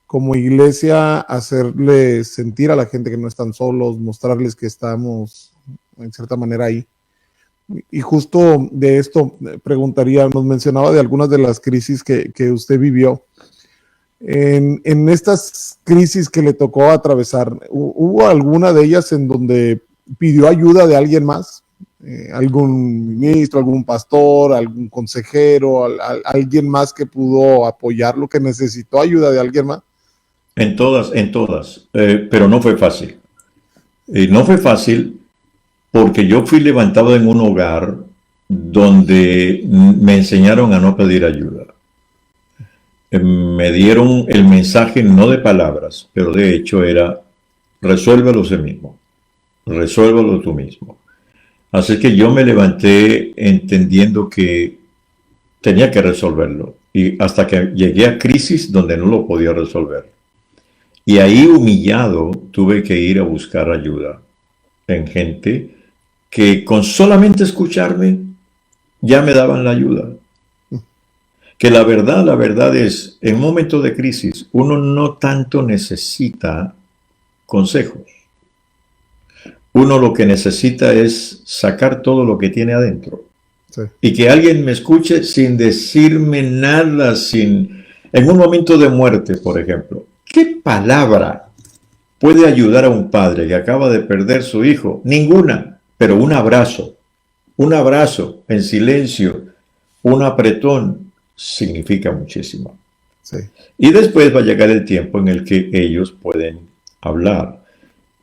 como iglesia, hacerle sentir a la gente que no están solos, mostrarles que estamos en cierta manera ahí. Y justo de esto preguntaría, nos mencionaba de algunas de las crisis que usted vivió. En estas crisis que le tocó atravesar, ¿hubo alguna de ellas en donde pidió ayuda de alguien más? ¿Algún ministro, algún pastor, algún consejero, alguien más que pudo apoyarlo, que necesitó ayuda de alguien más? En todas, pero no fue fácil. No fue fácil porque yo fui levantado en un hogar donde me enseñaron a no pedir ayuda. Me dieron el mensaje no de palabras, pero de hecho era, resuélvelo tú mismo, resuélvelo tú mismo. Así que yo me levanté entendiendo que tenía que resolverlo, y hasta que llegué a crisis donde no lo podía resolver. Y ahí, humillado, tuve que ir a buscar ayuda en gente que con solamente escucharme ya me daban la ayuda. Que la verdad es, en momentos de crisis, uno no tanto necesita consejos. Uno lo que necesita es sacar todo lo que tiene adentro. Sí. Y que alguien me escuche sin decirme nada, en un momento de muerte, por ejemplo. ¿Qué palabra puede ayudar a un padre que acaba de perder su hijo? Ninguna, pero un abrazo en silencio, un apretón, significa muchísimo. Sí. Y después va a llegar el tiempo en el que ellos pueden hablar.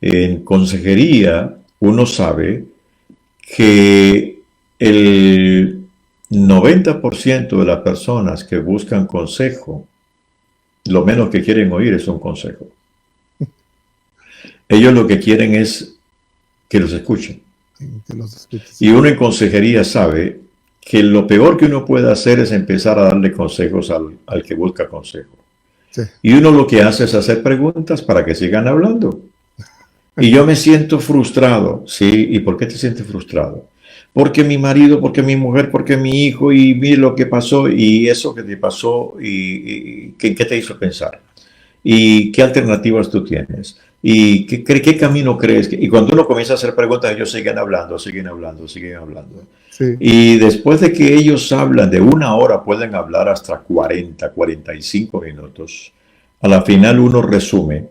En consejería, uno sabe que el 90% de las personas que buscan consejo, lo menos que quieren oír es un consejo. Ellos lo que quieren es que los escuchen. Y uno en consejería sabe que lo peor que uno puede hacer es empezar a darle consejos al que busca consejo. Sí. Y uno lo que hace es hacer preguntas para que sigan hablando. Y yo me siento frustrado. Sí, ¿y por qué te sientes frustrado? Porque mi marido, porque mi mujer, porque mi hijo, y mire lo que pasó, y eso que te pasó, y ¿qué te hizo pensar? ¿Y qué alternativas tú tienes? ¿Y qué camino crees? Y cuando uno comienza a hacer preguntas, ellos siguen hablando. Sí. Y después de que ellos hablan de 1 hora, pueden hablar hasta 40, 45 minutos. A la final uno resume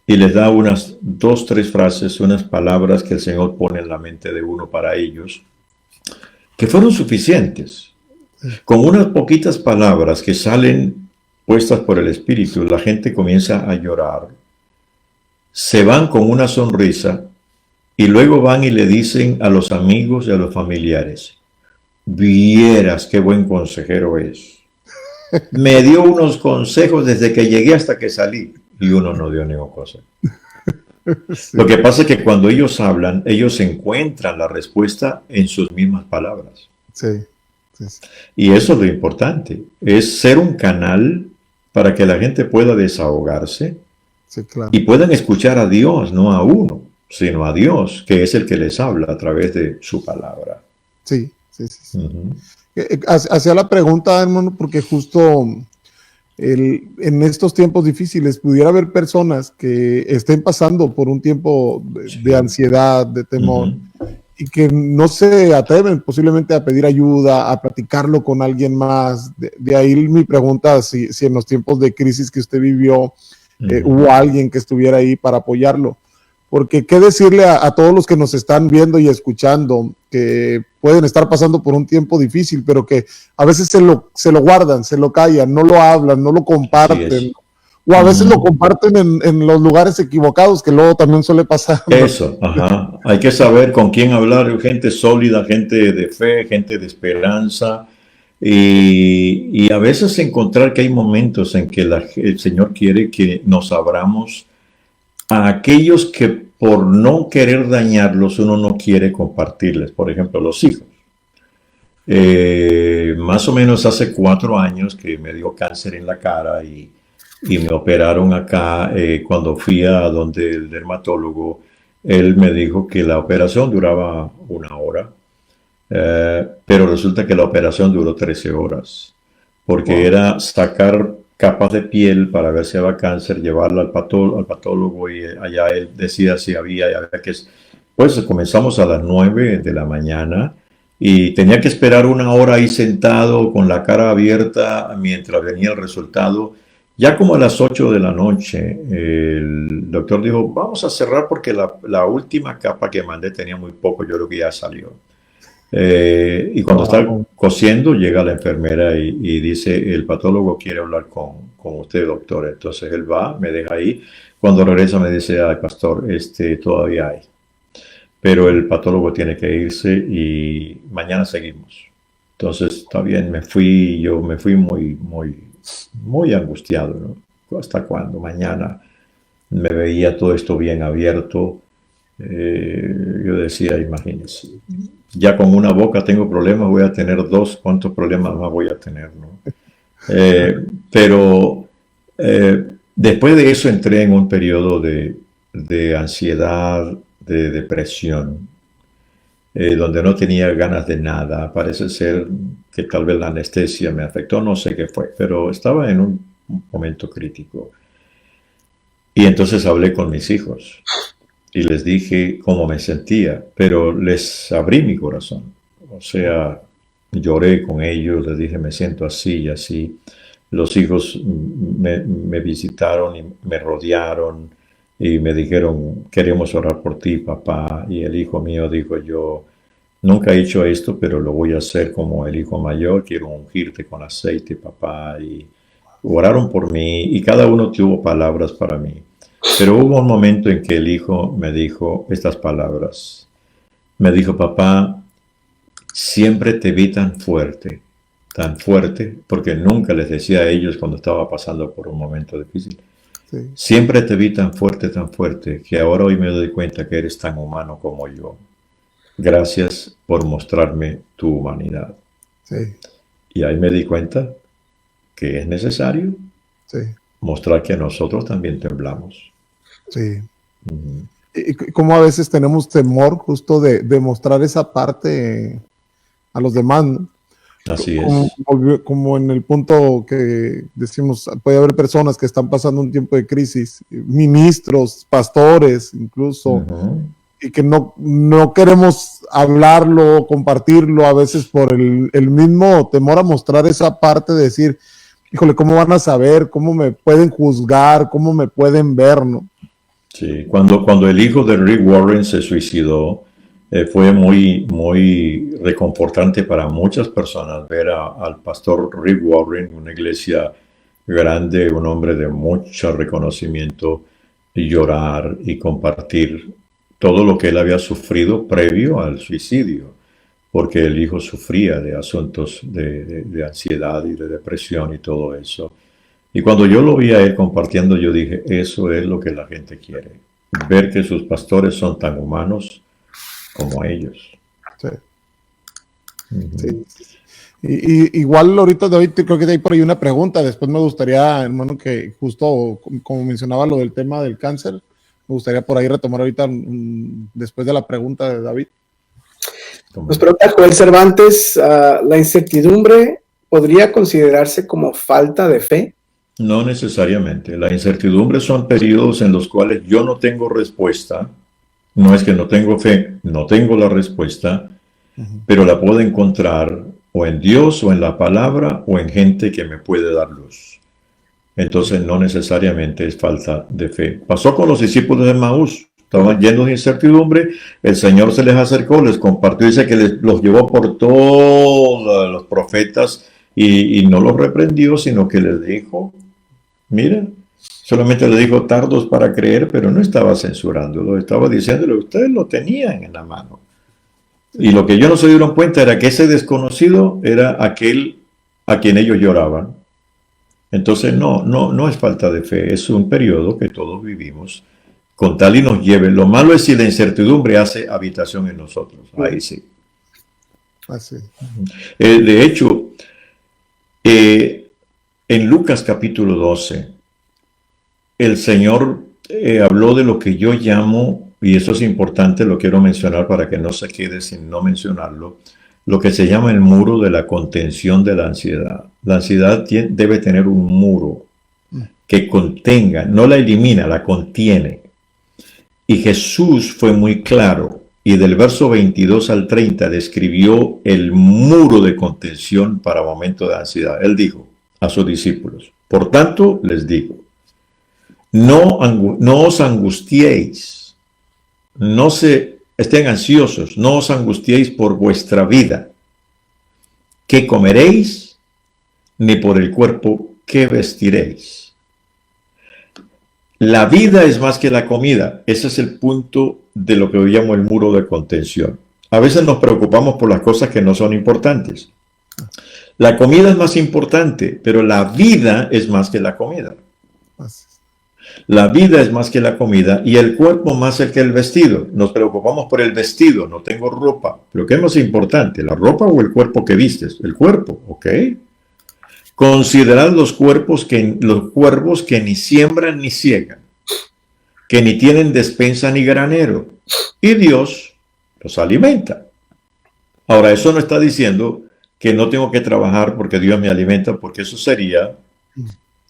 y les da unas 2, 3 frases, unas palabras que el Señor pone en la mente de uno para ellos, que fueron suficientes. Con unas poquitas palabras que salen puestas por el Espíritu, la gente comienza a llorar, se van con una sonrisa y luego van y le dicen a los amigos y a los familiares, vieras qué buen consejero es. Me dio unos consejos desde que llegué hasta que salí, y uno no dio ninguna cosa. Sí. Lo que pasa es que cuando ellos hablan, ellos encuentran la respuesta en sus mismas palabras. Sí. Sí. Y eso es lo importante, es ser un canal para que la gente pueda desahogarse. Sí, claro. Y puedan escuchar a Dios, no a uno, sino a Dios, que es el que les habla a través de su palabra. Sí. Hacía la pregunta, hermano, porque justo en estos tiempos difíciles pudiera haber personas que estén pasando por un tiempo de ansiedad, de temor, y que no se atreven posiblemente a pedir ayuda, a platicarlo con alguien más. De ahí mi pregunta, si en los tiempos de crisis que usted vivió, hubo alguien que estuviera ahí para apoyarlo. Porque qué decirle a todos los que nos están viendo y escuchando, que pueden estar pasando por un tiempo difícil, pero que a veces se lo guardan, se lo callan, no lo hablan, no lo comparten, o a veces lo comparten en los lugares equivocados, que luego también suele pasar. Eso, ajá. Hay que saber con quién hablar, gente sólida, gente de fe, gente de esperanza, y a veces encontrar que hay momentos en que el Señor quiere que nos abramos a aquellos que por no querer dañarlos uno no quiere compartirles. Por ejemplo, los hijos. Más o menos hace 4 años que me dio cáncer en la cara y me operaron acá. Cuando fui a donde el dermatólogo, él me dijo que la operación duraba 1 hora, pero resulta que la operación duró 13 horas, porque era sacar capas de piel para ver si había cáncer, llevarla al patólogo y allá él decía si había, y había que... Pues comenzamos a las 9 de la mañana y tenía que esperar una hora ahí sentado con la cara abierta mientras venía el resultado. Ya como a las 8 de la noche, el doctor dijo, vamos a cerrar porque la última capa que mandé tenía muy poco, yo creo que ya salió. Y cuando está cosiendo, llega la enfermera y dice, el patólogo quiere hablar con usted, doctor. Entonces él va, me deja ahí. Cuando regresa me dice, ay, pastor, todavía hay. Pero el patólogo tiene que irse y mañana seguimos. Entonces, está bien, yo me fui muy angustiado, ¿no? ¿Hasta cuándo? Mañana me veía todo esto bien abierto. Yo decía, imagínense, ya con una boca tengo problemas, voy a tener dos, ¿cuántos problemas más voy a tener, no? Pero después de eso entré en un periodo de ansiedad, de depresión, donde no tenía ganas de nada. Parece ser que tal vez la anestesia me afectó, no sé qué fue, pero estaba en un momento crítico. Y entonces hablé con mis hijos y les dije cómo me sentía, pero les abrí mi corazón. O sea, lloré con ellos, les dije me siento así y así. Los hijos me visitaron y me rodearon y me dijeron, queremos orar por ti, papá. Y el hijo mío dijo, yo nunca he hecho esto, pero lo voy a hacer como el hijo mayor, quiero ungirte con aceite, papá. Y oraron por mí y cada uno tuvo palabras para mí. Pero hubo un momento en que el hijo me dijo estas palabras. Me dijo, papá, siempre te vi tan fuerte, porque nunca les decía a ellos cuando estaba pasando por un momento difícil. Sí. Siempre te vi tan fuerte, que ahora hoy me doy cuenta que eres tan humano como yo. Gracias por mostrarme tu humanidad. Sí. Y ahí me di cuenta que es necesario mostrar que nosotros también temblamos. Sí. Y como a veces tenemos temor justo de mostrar esa parte a los demás, ¿no? Así como en el punto que decimos, puede haber personas que están pasando un tiempo de crisis, ministros, pastores incluso, y que no queremos hablarlo, compartirlo, a veces por el mismo temor a mostrar esa parte de decir, híjole, ¿cómo van a saber? ¿Cómo me pueden juzgar? ¿Cómo me pueden ver? ¿No? Sí, cuando el hijo de Rick Warren se suicidó, fue muy reconfortante para muchas personas ver al pastor Rick Warren, una iglesia grande, un hombre de mucho reconocimiento, y llorar y compartir todo lo que él había sufrido previo al suicidio, porque el hijo sufría de asuntos de ansiedad y de depresión y todo eso. Y cuando yo lo vi a él compartiendo, yo dije, eso es lo que la gente quiere, ver que sus pastores son tan humanos como ellos. Sí. Sí. Y igual ahorita creo que hay por ahí una pregunta. Después me gustaría, hermano, que justo como mencionaba lo del tema del cáncer, me gustaría por ahí retomar ahorita después de la pregunta de David. Nos pregunta Joel Cervantes, ¿la incertidumbre podría considerarse como falta de fe? No necesariamente. La incertidumbre son periodos en los cuales yo no tengo respuesta. No es que no tengo fe, no tengo la respuesta, pero la puedo encontrar o en Dios o en la palabra o en gente que me puede dar luz. Entonces no necesariamente es falta de fe. Pasó con los discípulos de Maús. Estaban llenos de incertidumbre, el Señor se les acercó, les compartió, dice que los llevó por todos los profetas y no los reprendió, sino que les dijo, mira, solamente le dijo tardos para creer, pero no estaba censurándolo, estaba diciéndole, ustedes lo tenían en la mano. Y lo que ellos no se dieron cuenta era que ese desconocido era aquel a quien ellos lloraban. Entonces no es falta de fe, es un periodo que todos vivimos, con tal y nos lleve. Lo malo es si la incertidumbre hace habitación en nosotros. Ahí sí. Así. De hecho, en Lucas capítulo 12, el Señor habló de lo que yo llamo, y eso es importante, lo quiero mencionar para que no se quede sin no mencionarlo, lo que se llama el muro de la contención de la ansiedad. La ansiedad debe tener un muro que contenga, no la elimina, la contiene. Y Jesús fue muy claro, y del verso 22 al 30 describió el muro de contención para momentos de ansiedad. Él dijo a sus discípulos: por tanto, les digo, no os angustiéis, no estén ansiosos, no os angustiéis por vuestra vida, qué comeréis, ni por el cuerpo, qué vestiréis. La vida es más que la comida. Ese es el punto de lo que yo llamo el muro de contención. A veces nos preocupamos por las cosas que no son importantes. La comida es más importante, pero la vida es más que la comida. La vida es más que la comida y el cuerpo más que el vestido. Nos preocupamos por el vestido, no tengo ropa. Pero ¿qué es más importante, la ropa o el cuerpo que vistes? El cuerpo, ¿ok? Considerad los cuervos que ni siembran ni ciegan, que ni tienen despensa ni granero, y Dios los alimenta. Ahora, eso no está diciendo que no tengo que trabajar porque Dios me alimenta, porque eso sería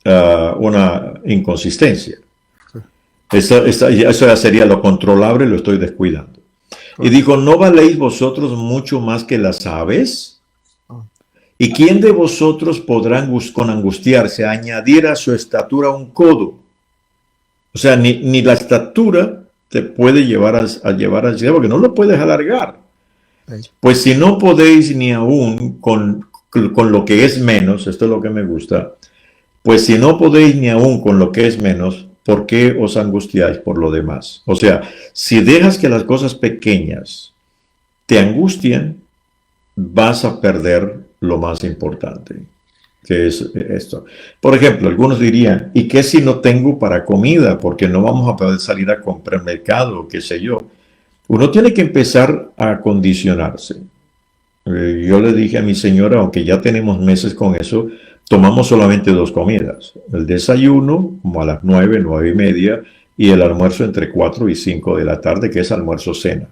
una inconsistencia. Eso ya sería lo controlable, lo estoy descuidando. Y dijo: ¿no valéis vosotros mucho más que las aves? ¿Y quién de vosotros podrá con angustiarse añadir a su estatura un codo? O sea, ni la estatura te puede llevar a llevar ansiedad, porque no lo puedes alargar. Pues si no podéis ni aún con lo que es menos, esto es lo que me gusta, pues si no podéis ni aún con lo que es menos, ¿por qué os angustiáis por lo demás? O sea, si dejas que las cosas pequeñas te angustian, vas a perder lo más importante, que es esto. Por ejemplo, algunos dirían: ¿y qué si no tengo para comida? Porque no vamos a poder salir a comprar mercado, qué sé yo. Uno tiene que empezar a acondicionarse. Yo le dije a mi señora, aunque ya tenemos meses con eso, tomamos solamente 2 comidas. El desayuno, como a las 9, 9:30, y el almuerzo entre 4 y 5 de la tarde, que es almuerzo-cena.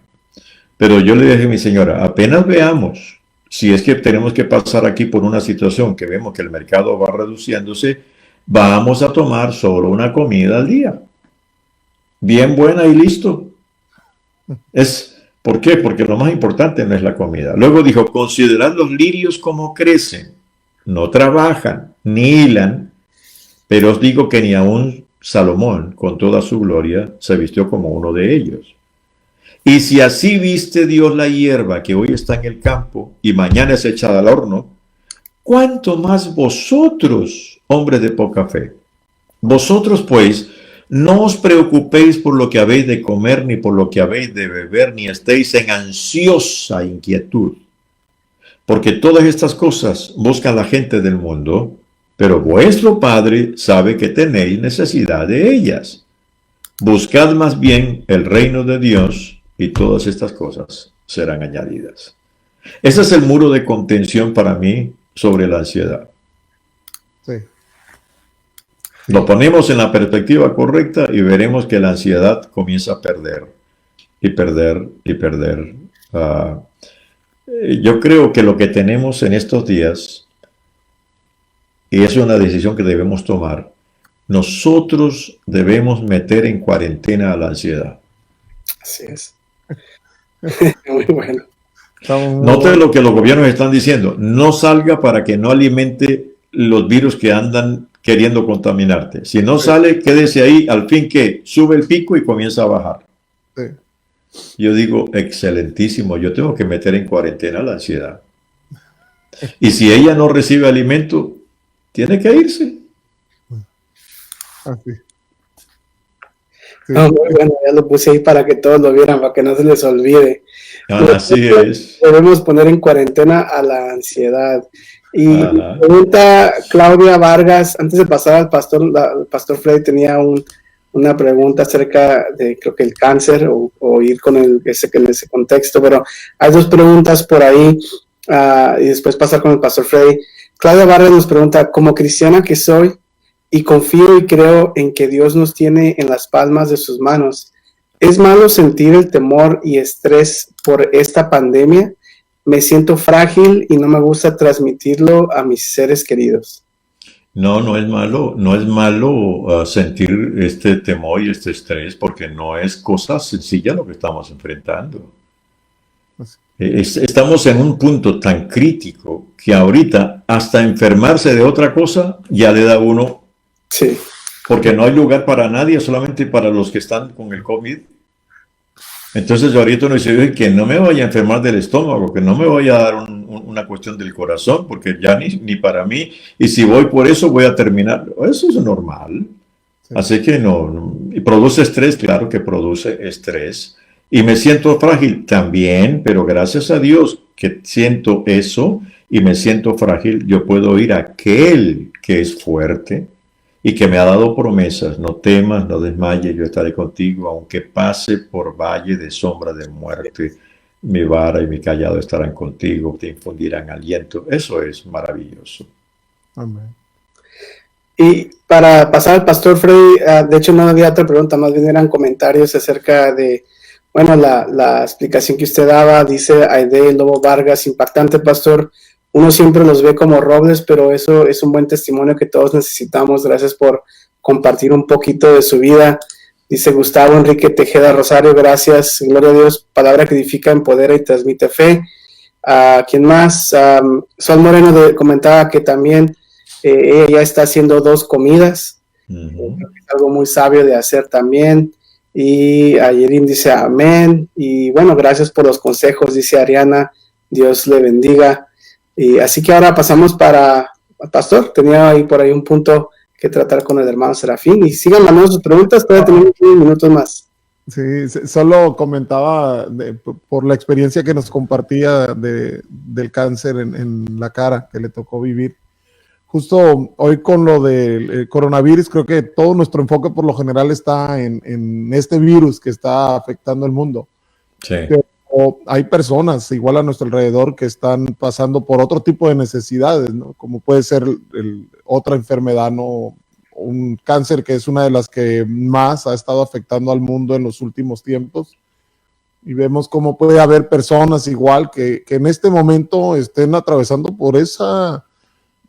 Pero yo le dije a mi señora: apenas veamos si es que tenemos que pasar aquí por una situación que vemos que el mercado va reduciéndose, vamos a tomar solo una comida al día. Bien buena y listo. ¿Por qué? Porque lo más importante no es la comida. Luego dijo: considerad los lirios como crecen. No trabajan, ni hilan, pero os digo que ni aun Salomón, con toda su gloria, se vistió como uno de ellos. Y si así viste Dios la hierba que hoy está en el campo y mañana es echada al horno, ¿cuánto más vosotros, hombres de poca fe? Vosotros, pues, no os preocupéis por lo que habéis de comer, ni por lo que habéis de beber, ni estéis en ansiosa inquietud. Porque todas estas cosas buscan la gente del mundo, pero vuestro Padre sabe que tenéis necesidad de ellas. Buscad más bien el reino de Dios, y todas estas cosas serán añadidas. Ese es el muro de contención para mí sobre la ansiedad. Sí. Lo ponemos en la perspectiva correcta y veremos que la ansiedad comienza a perder y perder y perder. Yo creo que lo que tenemos en estos días, y es una decisión que debemos tomar, nosotros debemos meter en cuarentena a la ansiedad. Así es. Muy bueno. Note lo que los gobiernos están diciendo: no salga para que no alimente los virus que andan queriendo contaminarte. Si no sale, quédese ahí, al fin que sube el pico y comienza a bajar. Sí. Yo digo: excelentísimo, yo tengo que meter en cuarentena la ansiedad. Y si ella no recibe alimento, tiene que irse. Así. Sí. No, muy bueno, ya lo puse ahí para que todos lo vieran, para que no se les olvide. Así es. Debemos poner en cuarentena a la ansiedad. Y pregunta Claudia Vargas, antes de pasar al pastor, el pastor Freddy tenía una pregunta acerca de, creo que el cáncer, o ir con en ese contexto, pero hay 2 preguntas por ahí, y después pasar con el pastor Freddy. Claudia Vargas nos pregunta: como cristiana que soy, y confío y creo en que Dios nos tiene en las palmas de sus manos, ¿es malo sentir el temor y estrés por esta pandemia? Me siento frágil y no me gusta transmitirlo a mis seres queridos. No, no es malo sentir este temor y este estrés porque no es cosa sencilla lo que estamos enfrentando. Pues, Estamos en un punto tan crítico que ahorita hasta enfermarse de otra cosa ya le da a uno, Sí, porque no hay lugar para nadie, solamente para los que están con el COVID. Entonces ahorita uno dice: "Oye, que no me vaya a enfermar del estómago, que no me vaya a dar una cuestión del corazón, porque ya ni para mí, y si voy por eso voy a terminar". Eso es normal. sí. Así que y produce estrés, claro que produce estrés. Y me siento frágil también, pero gracias a Dios que siento eso y me siento frágil, yo puedo ir a aquel que es fuerte y que me ha dado promesas: "No temas, no desmayes, yo estaré contigo, aunque pase por valle de sombra de muerte, mi vara y mi callado estarán contigo, te infundirán aliento". Eso es maravilloso. Amén. y para pasar al pastor Freddy, de hecho no había otra pregunta, más bien eran comentarios acerca de, bueno, la explicación que usted daba. Dice Aide Lobo Vargas: impactante, pastor. Uno siempre los ve como robles, pero eso es un buen testimonio que todos necesitamos. Gracias por compartir un poquito de su vida. Dice Gustavo Enrique Tejeda Rosario: gracias, gloria a Dios, palabra que edifica, empodera y transmite fe. ¿Quién más? Sol Moreno comentaba que también ella ya está haciendo 2 comidas. Creo que es algo muy sabio de hacer también. Y Ayerin dice amén. Y bueno, gracias por los consejos, dice Ariana. Dios le bendiga. Y así que ahora pasamos para el pastor. Tenía ahí por ahí un punto que tratar con el hermano Serafín. Y sigan mandando sus preguntas, todavía tenemos 10 minutos más. Sí, solo comentaba por la experiencia que nos compartía del cáncer en la cara que le tocó vivir. Justo hoy con lo del coronavirus, creo que todo nuestro enfoque por lo general está en este virus que está afectando el mundo. Sí. Pero hay personas igual a nuestro alrededor que están pasando por otro tipo de necesidades, ¿no? Como puede ser otra enfermedad, ¿no? Un cáncer, que es una de las que más ha estado afectando al mundo en los últimos tiempos. Y vemos cómo puede haber personas igual que en este momento estén atravesando por esa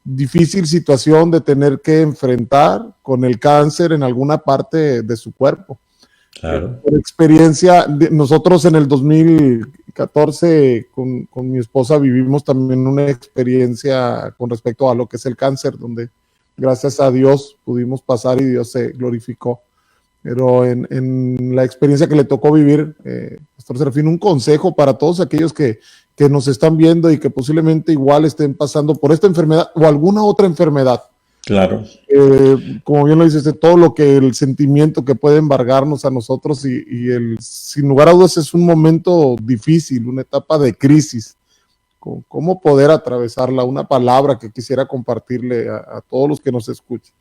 difícil situación de tener que enfrentar con el cáncer en alguna parte de su cuerpo. Claro. Por experiencia, nosotros en el 2014 con mi esposa vivimos también una experiencia con respecto a lo que es el cáncer, donde gracias a Dios pudimos pasar y Dios se glorificó. Pero en la experiencia que le tocó vivir, Pastor Serafín, un consejo para todos aquellos que nos están viendo y que posiblemente igual estén pasando por esta enfermedad o alguna otra enfermedad. Claro. Como bien lo dices, de todo lo que el sentimiento que puede embargarnos a nosotros y sin lugar a dudas es un momento difícil, una etapa de crisis. ¿Cómo poder atravesarla? Una palabra que quisiera compartirle a todos los que nos escuchan.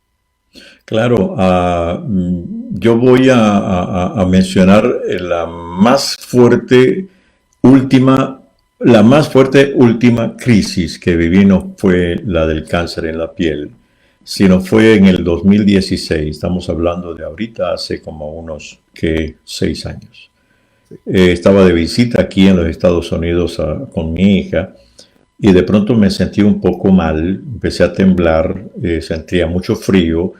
Claro, yo voy a mencionar la más fuerte última crisis que viví. No fue la del cáncer en la piel, sino fue en el 2016. Estamos hablando de ahorita, hace como unos 6 años. Estaba de visita aquí en los Estados Unidos con mi hija y de pronto me sentí un poco mal, empecé a temblar, sentía mucho frío,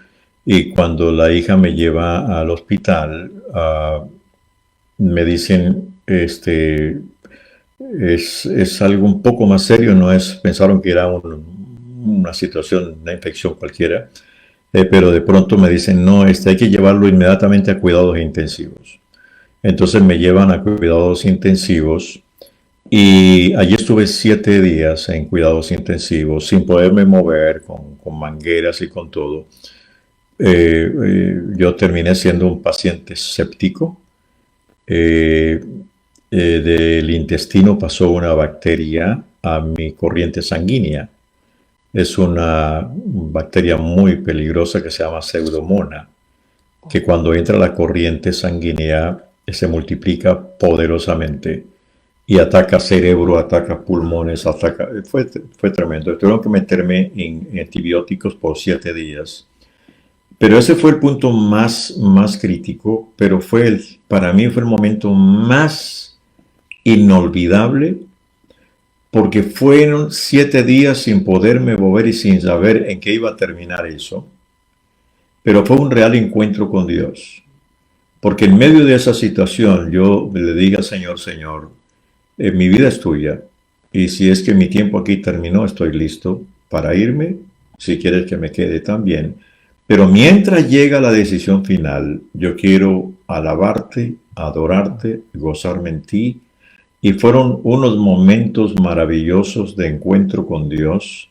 y cuando la hija me lleva al hospital, me dicen, es algo un poco más serio, pensaron que era una situación, una infección cualquiera, pero de pronto me dicen: no, hay que llevarlo inmediatamente a cuidados intensivos. Entonces me llevan a cuidados intensivos y allí estuve 7 días en cuidados intensivos sin poderme mover, con mangueras y con todo. Yo terminé siendo un paciente séptico. Del intestino pasó una bacteria a mi corriente sanguínea. Es una bacteria muy peligrosa que se llama Pseudomonas, que cuando entra a la corriente sanguínea se multiplica poderosamente y ataca cerebro, ataca pulmones, fue tremendo. Tuvieron que meterme en antibióticos por 7 días. Pero ese fue el punto más crítico, pero para mí fue el momento más inolvidable, porque fueron 7 días sin poderme mover y sin saber en qué iba a terminar eso. Pero fue un real encuentro con Dios. Porque en medio de esa situación yo le dije al Señor, Señor, mi vida es tuya. Y si es que mi tiempo aquí terminó, estoy listo para irme. Si quieres que me quede también. Pero mientras llega la decisión final, yo quiero alabarte, adorarte, gozarme en ti. Y fueron unos momentos maravillosos de encuentro con Dios,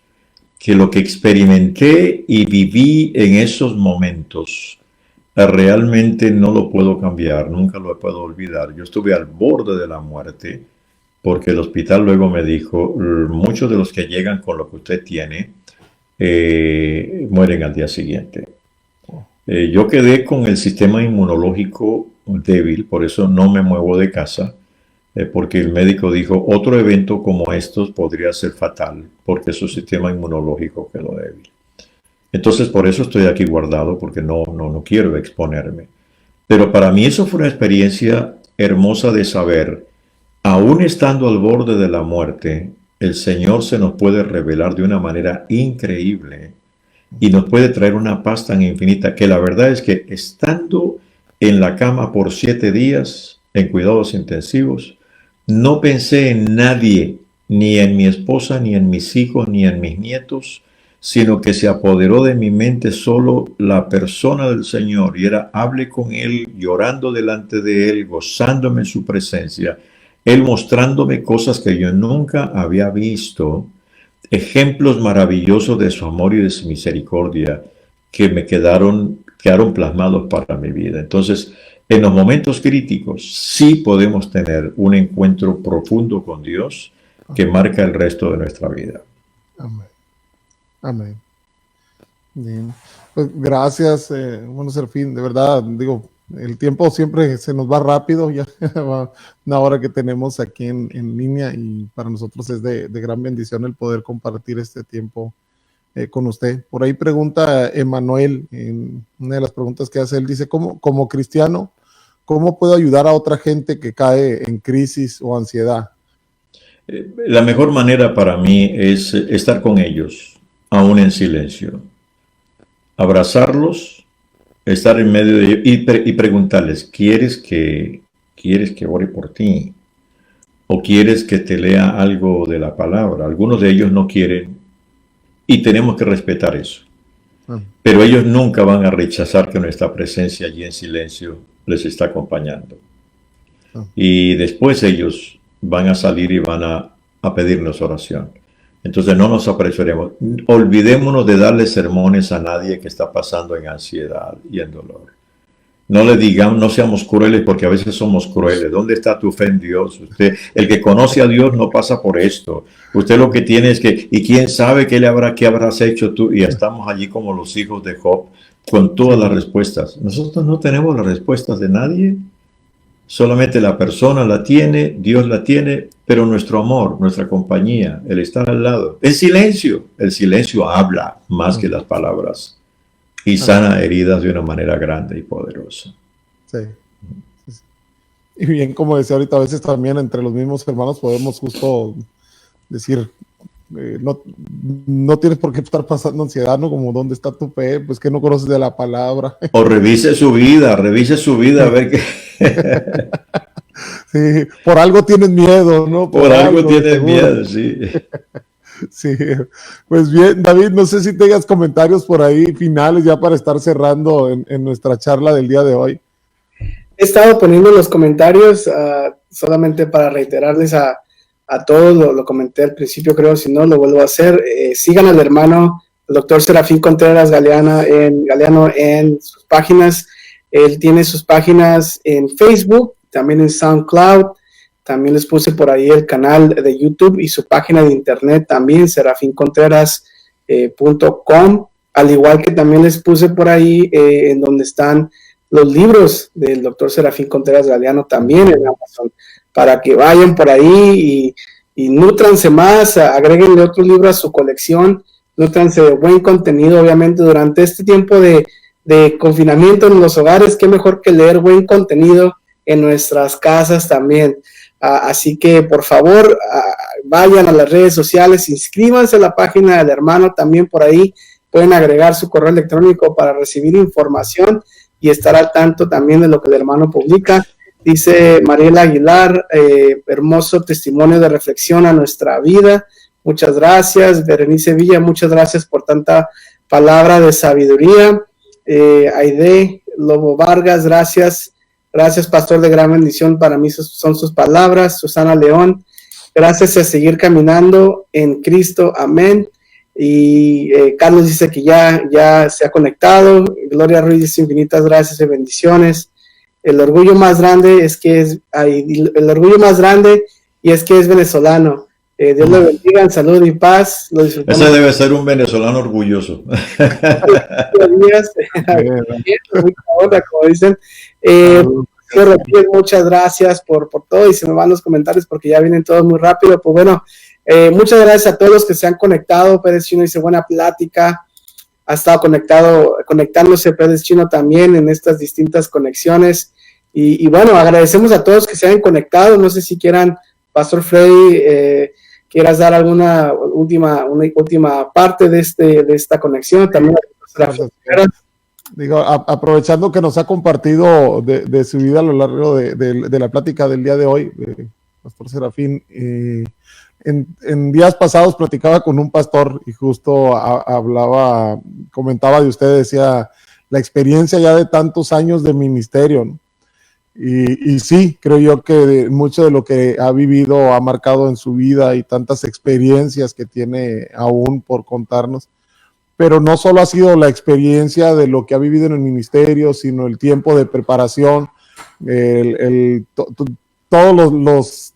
que lo que experimenté y viví en esos momentos, realmente no lo puedo cambiar, nunca lo puedo olvidar. Yo estuve al borde de la muerte, porque el hospital luego me dijo, muchos de los que llegan con lo que usted tiene, mueren al día siguiente. Yo quedé con el sistema inmunológico débil, por eso no me muevo de casa, porque el médico dijo, otro evento como estos podría ser fatal, porque su sistema inmunológico quedó débil. Entonces, por eso estoy aquí guardado, porque no quiero exponerme. Pero para mí eso fue una experiencia hermosa de saber, aún estando al borde de la muerte, el Señor se nos puede revelar de una manera increíble y nos puede traer una paz tan infinita, que la verdad es que estando en la cama por 7 días, en cuidados intensivos, no pensé en nadie, ni en mi esposa, ni en mis hijos, ni en mis nietos, sino que se apoderó de mi mente solo la persona del Señor, y era, hablé con Él, llorando delante de Él, gozándome en su presencia, Él mostrándome cosas que yo nunca había visto, ejemplos maravillosos de su amor y de su misericordia, que me quedaron plasmados para mi vida. Entonces, en los momentos críticos sí podemos tener un encuentro profundo con Dios que marca el resto de nuestra vida. Amén. Amén. Bien. Pues gracias, bueno, Serafín, de verdad, digo, el tiempo siempre se nos va rápido, ya va una hora que tenemos aquí en línea, y para nosotros es de gran bendición el poder compartir este tiempo con usted. Por ahí pregunta Emanuel, en una de las preguntas que hace él, dice, como cristiano, ¿cómo puedo ayudar a otra gente que cae en crisis o ansiedad? La mejor manera para mí es estar con ellos, aún en silencio. Abrazarlos, estar en medio de ellos y preguntarles, ¿quieres que ore por ti? ¿O quieres que te lea algo de la palabra? Algunos de ellos no quieren y tenemos que respetar eso. Pero ellos nunca van a rechazar que nuestra presencia allí en silencio les está acompañando. Y después ellos van a salir y van a pedirnos oración. Entonces no nos apresuremos. Olvidémonos de darle sermones a nadie que está pasando en ansiedad y en dolor. No le digamos, no seamos crueles, porque a veces somos crueles. ¿Dónde está tu fe en Dios? Usted, el que conoce a Dios no pasa por esto. Usted lo que tiene es que, y quién sabe qué habrás hecho tú. Y estamos allí como los hijos de Job, con todas las respuestas. Nosotros no tenemos las respuestas de nadie. Solamente la persona la tiene, Dios la tiene, pero nuestro amor, nuestra compañía, el estar al lado. El silencio habla más que las palabras. Y sana heridas de una manera grande y poderosa. Sí. Y bien, como decía ahorita, a veces también entre los mismos hermanos podemos justo decir, no tienes por qué estar pasando ansiedad, ¿no? Como, ¿dónde está tu fe? Pues que no conoces de la palabra. O revise su vida a ver qué. Sí, por algo tienes miedo, ¿no? Por algo tienes miedo, sí. Sí, pues bien, David, no sé si tengas comentarios por ahí finales ya para estar cerrando en nuestra charla del día de hoy. He estado poniendo los comentarios solamente para reiterarles a todos, lo comenté al principio, creo, si no lo vuelvo a hacer. Sigan al hermano, el doctor Serafín Contreras Galeano en sus páginas. Él tiene sus páginas en Facebook, también en SoundCloud. También les puse por ahí el canal de YouTube y su página de internet también, serafincontreras.com, al igual que también les puse por ahí en donde están los libros del doctor Serafín Contreras Galeano también en Amazon, para que vayan por ahí y nútranse más, agréguenle otro libro a su colección, nútranse de buen contenido, obviamente durante este tiempo de confinamiento en los hogares, qué mejor que leer buen contenido en nuestras casas también. Así que por favor vayan a las redes sociales, inscríbanse a la página del hermano, también por ahí pueden agregar su correo electrónico para recibir información y estar al tanto también de lo que el hermano publica. Dice Mariela Aguilar, hermoso testimonio de reflexión a nuestra vida. Muchas gracias. Berenice Villa, muchas gracias por tanta palabra de sabiduría. Aide Lobo Vargas, gracias. Gracias, pastor, de gran bendición. Para mí son sus palabras. Susana León, gracias, a seguir caminando en Cristo. Amén. Y Carlos dice que ya se ha conectado. Gloria Ruiz dice infinitas gracias y bendiciones. El orgullo más grande es que es venezolano. Dios le bendiga, en salud y paz. Ese debe ser un venezolano orgulloso. Como dicen. Muchas gracias por todo, y se me van los comentarios porque ya vienen todos muy rápido. Pues bueno, muchas gracias a todos los que se han conectado. Pérez Chino dice buena plática. Ha estado conectándose Pérez Chino también en estas distintas conexiones. Y bueno, agradecemos a todos que se hayan conectado. No sé si quieran, Pastor Freddy, quieras dar alguna última parte de esta conexión. También digo, aprovechando que nos ha compartido de su vida a lo largo de la plática del día de hoy, Pastor Serafín, en días pasados platicaba con un pastor y justo comentaba de usted, decía, la experiencia ya de tantos años de ministerio, ¿no? Y sí, creo yo que mucho de lo que ha vivido ha marcado en su vida y tantas experiencias que tiene aún por contarnos, pero no solo ha sido la experiencia de lo que ha vivido en el ministerio, sino el tiempo de preparación, todos los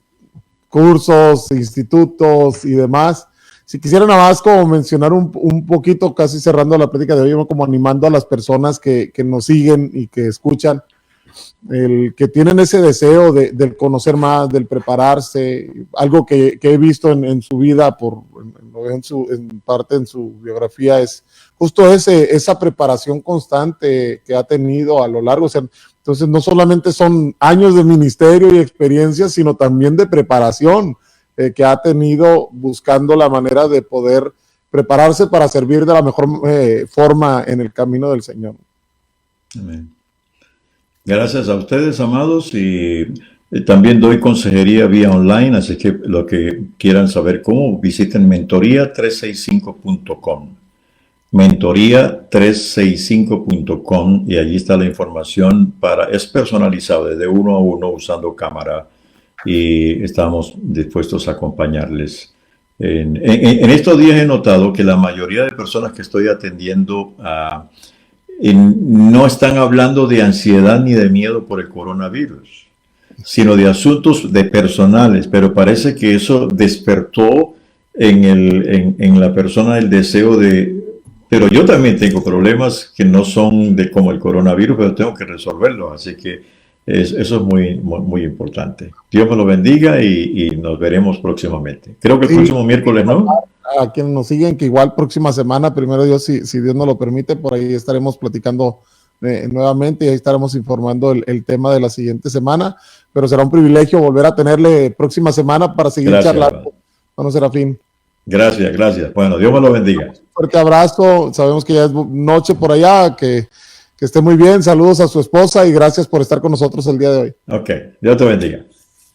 cursos, institutos y demás. Si quisiera nada más como mencionar un poquito, casi cerrando la plática de hoy, como animando a las personas que nos siguen y que escuchan, que tienen ese deseo del conocer más, del prepararse, algo que he visto en su vida, en parte en su biografía, es justo esa preparación constante que ha tenido a lo largo. O sea, entonces no solamente son años de ministerio y experiencias, sino también de preparación que ha tenido buscando la manera de poder prepararse para servir de la mejor forma en el camino del Señor. Amén. Gracias a ustedes, amados, y también doy consejería vía online, así que lo que quieran saber cómo, visiten mentoría365.com, mentoría365.com, y allí está la información es personalizado desde 1 a 1 usando cámara, y estamos dispuestos a acompañarles. En estos días he notado que la mayoría de personas que estoy atendiendo no están hablando de ansiedad ni de miedo por el coronavirus, sino de asuntos personales, pero parece que eso despertó en la persona el deseo pero yo también tengo problemas que no son como el coronavirus, pero tengo que resolverlos, así que eso es muy, muy, muy importante. Dios me lo bendiga y nos veremos próximamente. Creo que el próximo miércoles, ¿no? A quienes nos siguen, que igual próxima semana, primero Dios, si Dios nos lo permite, por ahí estaremos platicando nuevamente y ahí estaremos informando el tema de la siguiente semana, pero será un privilegio volver a tenerle próxima semana para seguir charlando. Bueno, Serafín. Gracias. Bueno, Dios me lo bendiga. Un fuerte abrazo, sabemos que ya es noche por allá, que esté muy bien, saludos a su esposa y gracias por estar con nosotros el día de hoy. Ok, Dios te bendiga.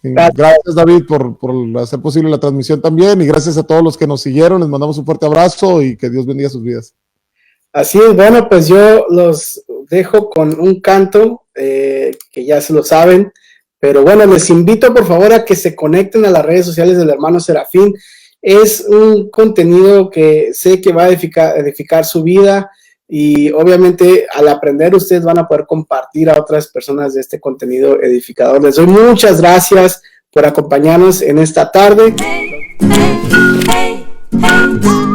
Gracias, David, por hacer posible la transmisión también, y gracias a todos los que nos siguieron. Les mandamos un fuerte abrazo y que Dios bendiga sus vidas. Así es. Bueno, pues yo los dejo con un canto que ya se lo saben, pero bueno, les invito por favor a que se conecten a las redes sociales del hermano Serafín. Es un contenido que sé que va a edificar su vida, y obviamente al aprender ustedes van a poder compartir a otras personas de este contenido edificador. Les doy muchas gracias por acompañarnos en esta tarde. Hey, hey, hey, hey.